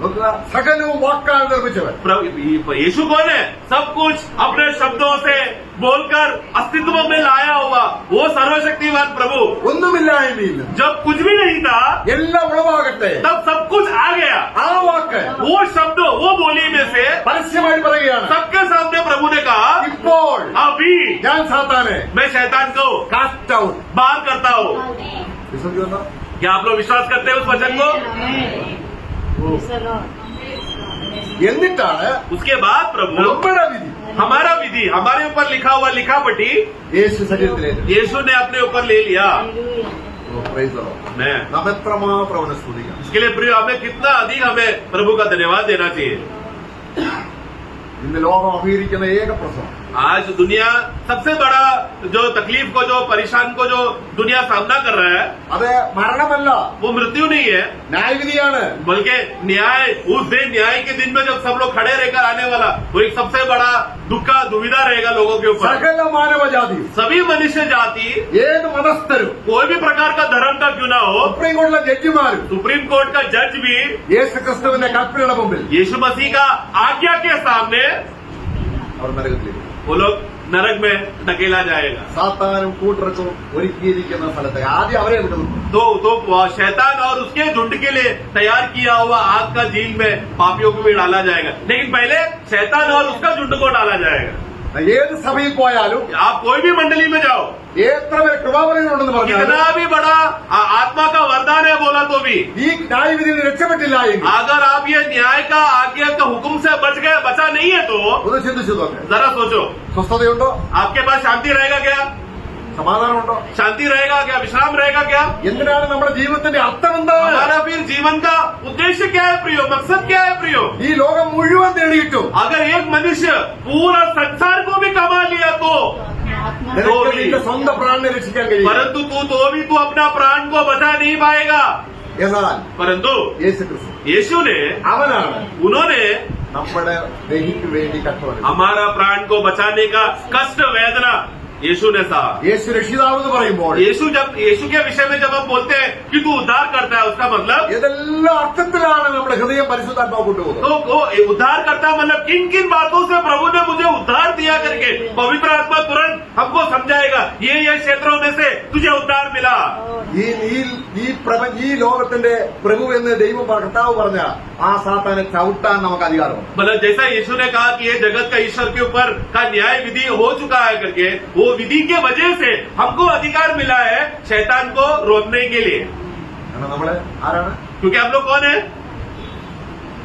നോക്കുക, സകലവും വാക്കാണ് നിർമ്മിച്ചവൻ. यीशु कौन है? सब कुछ अपने शब्दों से बोलकर अस्तित्व में लाया हुआ वो सर्वशक्तिमान प्रभु। ഒന്നുമില്ലായ്മയില്ല, जब कुछ भी नहीं था എല്ലാം ഉളവാകട്ടെ. तब सब कुछ आ गया। ആ വാക്ക് वो शब्द, वो बोली में से പരസ്യമായി പറയുകയാണ്, सबके सामने प्रभु ने कहा, ഇപ്പോൾ अभी ഞാൻ സാത്താനെ मैं शैतान को കാസ്റ്റ് ഔട്ട്. बाहर करता हूँ। വിശ്വസിക്കുന്നുണ്ടോ? क्या आप लोग विश्वास करते हैं उस वचन को? എന്നിട്ടാണ് उसके बाद प्रभु നമ്മുടെ വിധി हमारा विधि, हमारे ऊपर लिखा हुआ लिखापटी യേശു ശരീരത്തിലേക്ക്. यीशु ने अपने ऊपर ले लिया। Praise the Lord. मैं നാം എത്രമാത്രം അവനെ സ്തുതിക്കണം. इसके लिए प्रिय हमें कितना अधिक हमें प्रभु का धन्यवाद देना चाहिए। ഇന്ന് ലോകം അഭികരിക്കുന്ന ഏക പ്രസവം आज दुनिया सबसे बड़ा जो तकलीफ को, जो परेशान को जो दुनिया सामना कर रहा है, അത് മരണമല്ല, वो मृत्यु नहीं है, ന്യായവിധിയാണ്. बल्कि न्याय, उस दिन न्याय के दिन में जब सब लोग खड़े रहकर आने वाला, वो एक सबसे बड़ा दुख का दुविधा रहेगा लोगों के ऊपर. സകല മാനവജാതി, सभी मनुष्य जाति, ഏത് മതസ്ഥരും, कोई भी प्रकार का धर्म का क्यों ना हो, സുപ്രീം കോടതിയിലെ ജഡ്ജിമാരും सुप्रीम कोर्ट का जज भी യേശു ക്രിസ്തുവിന്റെ കൽപ്പനയുടെ മുമ്പിൽ यीशु मसीह का आज्ञा के सामने അവർ നരകത്തിലേക്ക്, वो लोग नरक में धकेला जाएगा. സാത്താനും കൂട്ടർക്കും ഒരുക്കിയിരിക്കുന്ന സ്ഥലത്തേക്ക് ആദ്യം അവരെ വിടുന്നു. तो शैतान और उसके झुंड के लिए तैयार किया हुआ आग का झील में पापियों को भी डाला जाएगा. लेकिन पहले शैतान और उसका झुंड को डाला जाएगा. ഏത് സഭയിൽ പോയാലും आप कोई भी मंडली में जाओ, എത്ര പേര് കൃപാവരങ്ങളുണ്ടെന്ന് പറഞ്ഞാൽ कितना भी बड़ा आत्मा का वरदान है बोला तो भी, ഈ ന്യായവിധിയിൽ രക്ഷപ്പെട്ടില്ല എങ്കിൽ अगर आप ये न्याय का आज्ञा का हुक्म से बचा नहीं है तो ഒന്ന് ചിന്തിച്ചു നോക്ക്. जरा सोचो, സ്വസ്ഥതയുണ്ടോ? आपके पास शांति रहेगा क्या? സമാധാനമുണ്ടോ? शांति रहेगा क्या? विश्राम रहेगा क्या? എന്തിനാണ് നമ്മുടെ ജീവിതത്തിന്റെ അർത്ഥം എന്താണ്? हमारा फिर जीवन का उद्देश्य क्या है प्रियो? मकसद क्या है प्रियो? ഈ ലോകം മുഴുവൻ നേടിയിട്ടും अगर एक मनुष्य पूरा संसार को भी कमा लिया तो, നിനക്ക് നിന്റെ സ്വന്തം പ്രാണനെ രക്ഷിക്കാൻ കഴിയും. परंतु तू अपना प्राण को बचा नहीं पाएगा. എന്നാൽ परंतु യേശു ക്രിസ്തു यीशु ने, അവനാണ് उन्होंने നമ്മുടെ ദേഹിക്ക് വേണ്ടി കഷ്ടമാണ്. हमारा प्राण को बचाने का कष्ट वेदना यीशु ने सहा. യേശു രക്ഷിതാവ് എന്ന് പറയുമ്പോൾ यीशु के विषय में जब हम बोलते हैं कि तू उद्धार करता है, उसका मतलब ഏതെല്ലാം അർത്ഥത്തിലാണ് നമ്മുടെ ഹൃദയം പരിശുദ്ധാത്മാവ് കൊണ്ടുപോകുന്നത്. तो वो उद्धार करता मतलब किन किन बातों से प्रभु ने मुझे उद्धार दिया करके पवित्र आत्मा तुरंत हमको समझाएगा, ये क्षेत्रों में से तुझे उद्धार मिला. ഈ ലോകത്തിന്റെ പ്രഭു എന്ന് ദൈവം കർത്താവ് പറഞ്ഞ ആ സാത്താനെ ചവിട്ടാൻ നമുക്ക് അധികാരമുണ്ട്. मतलब जैसा यीशु ने कहा कि ये जगत का ईश्वर के ऊपर का न्याय विधि हो चुका है करके, वो विधि के वजह से हमको अधिकार मिला है शैतान को रोकने के लिए. കാരണം നമ്മള് ആരാണ്? क्योंकि हम लोग कौन है?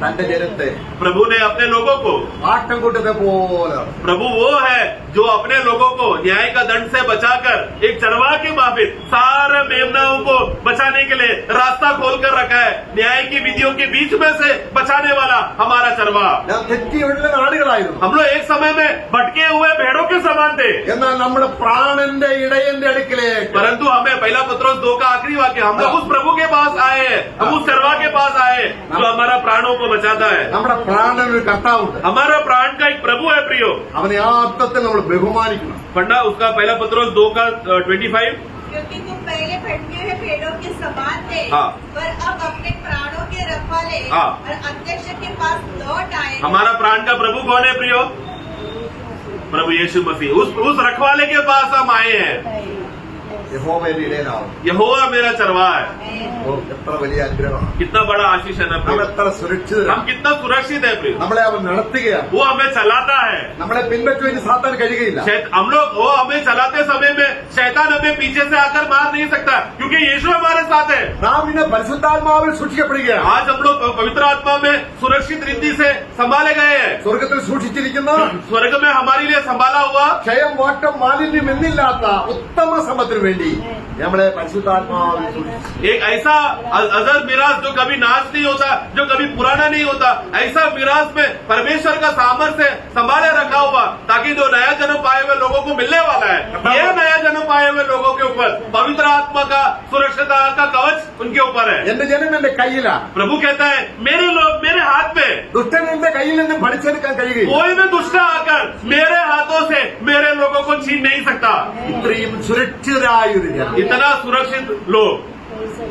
തന്റെ ജനത്തെ प्रभु ने अपने लोगों को, ആട്ടിൻകൂട്ടത്തെ പോലെ നടത്തി. प्रभु वो है जो अपने लोगों को न्याय का दंड से बचाकर एक चरवाह के माफिक सारे मेमनाओं को बचाने के लिए रास्ता खोल कर रखा है. न्याय की विधियों के बीच में से बचाने वाला हमारा चरवाह. ഞാൻ തെറ്റിയുള്ള നാടുകളായിരുന്നു. हम लोग एक समय में भटके हुए भेड़ों के समान थे, എന്നാൽ നമ്മുടെ പ്രാണന്റെ ഇടയന്റെ അടുക്കിലേക്ക് परंतु हमें पहला पत्रोस 2 का आखिरी वाक्य, हम लोग उस प्रभु के पास आए हैं, हम उस चरवाह के पास आए जो हमारा प्राणों को बचाता है. നമ്മുടെ പ്രാണനൊരു കർത്താവുണ്ട്. हमारा प्राण का एक प्रभु है प्रियो. അവനെ ആ അർത്ഥത്തിൽ നമ്മൾ ബഹുമാനിക്കണം. पढ़ना उसका पहला पत्रोस 2 का 25. क्योंकि तुम पहले भटके हुए भेड़ों के समान थे, हाँ। पर अब अपने प्राणों के रखवाले हाँ। और अध्यक्ष के पास लौट आए. हमारा प्राण का प्रभु कौन है प्रियो? प्रभु यीशु मसीह. उस रखवाले के पास हम आए हैं. യഹോവയുടെ ഇടയനാവും. यहोवा मेरा चरवाहा है. ഓ, എത്ര വലിയ അനുഗ്രഹമാണ്. कितना बड़ा आशीष है ना നമ്മൾ प्रियो. എത്ര സുരക്ഷിതരാണ്. हम कितना सुरक्षित है प्रियो. നമ്മളെ അവൻ നടത്തുകയാണ്. वो हमें चलाता है. നമ്മളെ പിൻപറ്റുവാൻ സാത്താൻ കഴിയുകയില്ല. हम लोग वो हमें चलाते समय में शैतान हमें पीछे से आकर मार नहीं सकता, क्योंकि यीशु हमारे साथ है. നാം ഇന്ന് പരിശുദ്ധാത്മാവിൽ സൂക്ഷിക്കപ്പെടുകയാണ്. आज हम लोग पवित्र आत्मा में सुरक्षित रीति से संभाले गए हैं. സ്വർഗത്തിൽ സൂക്ഷിച്ചിരിക്കുന്ന स्वर्ग में हमारे लिए संभाला हुआ ക്ഷയം വാട്ടം മാലിന്യം എന്നില്ലാത്ത ഉത്തമ സമ്പത്തിന് വേണ്ടി നമ്മളെ പരിശുദ്ധാത്മാവിൽ സൂക്ഷിച്ചു. एक ऐसा अजर मिराज जो कभी नाश नहीं होता, जो कभी पुराना नहीं होता, ऐसा मिराज में परमेश्वर का सामर्थ्य संभाले रखा हुआ, ताकि जो नया जन्म पाए हुए लोगों को मिलने वाला है, ये नया जन्म पाए हुए लोगों के ऊपर पवित्र आत्मा का सुरक्षता का कवच उनके ऊपर है. എന്റെ ജനം എന്റെ കയ്യിലാണ്. प्रभु कहता है मेरे लोग मेरे हाथ में. ദുഷ്ടൻ എന്റെ കയ്യിൽ നിന്നും പഠിച്ചെടുക്കാൻ കഴിയുകയില്ല. कोई भी दुष्ट आकर मेरे हाथों से मेरे लोगों को छीन नहीं सकता. ഇത്രയും സുരക്ഷിതരായ ഒരു ജനം. इतना सुरक्षित लोग.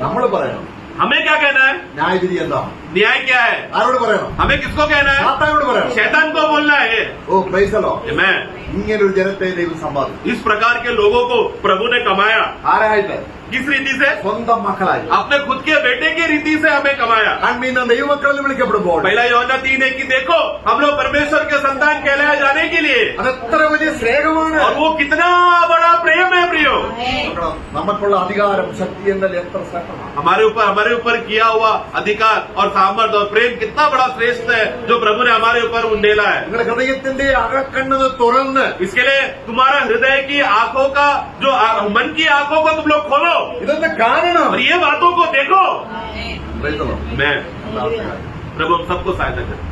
നമ്മൾ പറയണം हमें क्या कहना है? ന്യായവിധി എന്താണ്? न्याय क्या है? ആരോട് പറയണം? हमें किसको कहना है? സാത്താനോട് പറയണം. शैतान को बोलना है. ഓ പ്രൈസലോ. मैं ഇങ്ങനൊരു ജനത്തെ ദൈവം സമ്പാദിച്ചു. इस प्रकार के लोगों को प्रभु ने कमाया. ആരായിട്ട്? किस रीति से? സ്വന്തം മക്കളായി. अपने खुद के बेटे की रीति से हमें कमाया. കൺമീന ദൈവമക്കളെന്ന് വിളിക്കപ്പെടുമ്പോൾ पहला യോഹന്നാൻ 3 कि देखो हम लोग परमेश्वर के संतान कहलाए जाने के लिए, അതെത്ര വലിയ സ്നേഹമാണ്. और वो कितना बड़ा प्रेम है प्रियो. നോക്കണം, നമുക്കുള്ള അധികാരം ശക്തി എന്നാൽ എത്ര ശ്രേഷ്ഠമാണ്. हमारे ऊपर किया हुआ अधिकार और सामर्थ्य और प्रेम कितना बड़ा श्रेष्ठ है जो प्रभु ने हमारे ऊपर उंडेला है. നിങ്ങളുടെ ഹൃദയത്തിന്റെ അകക്കണ്ണത് തുറന്ന് इसके लिए तुम्हारा हृदय की आंखों का जो मन की आंखों को तुम लोग खोलो ഇതൊന്ന് കാണണം. और ये बातों को देखो. പ്രൈസലോ. मैं प्रभु हम सबको सहायता करें.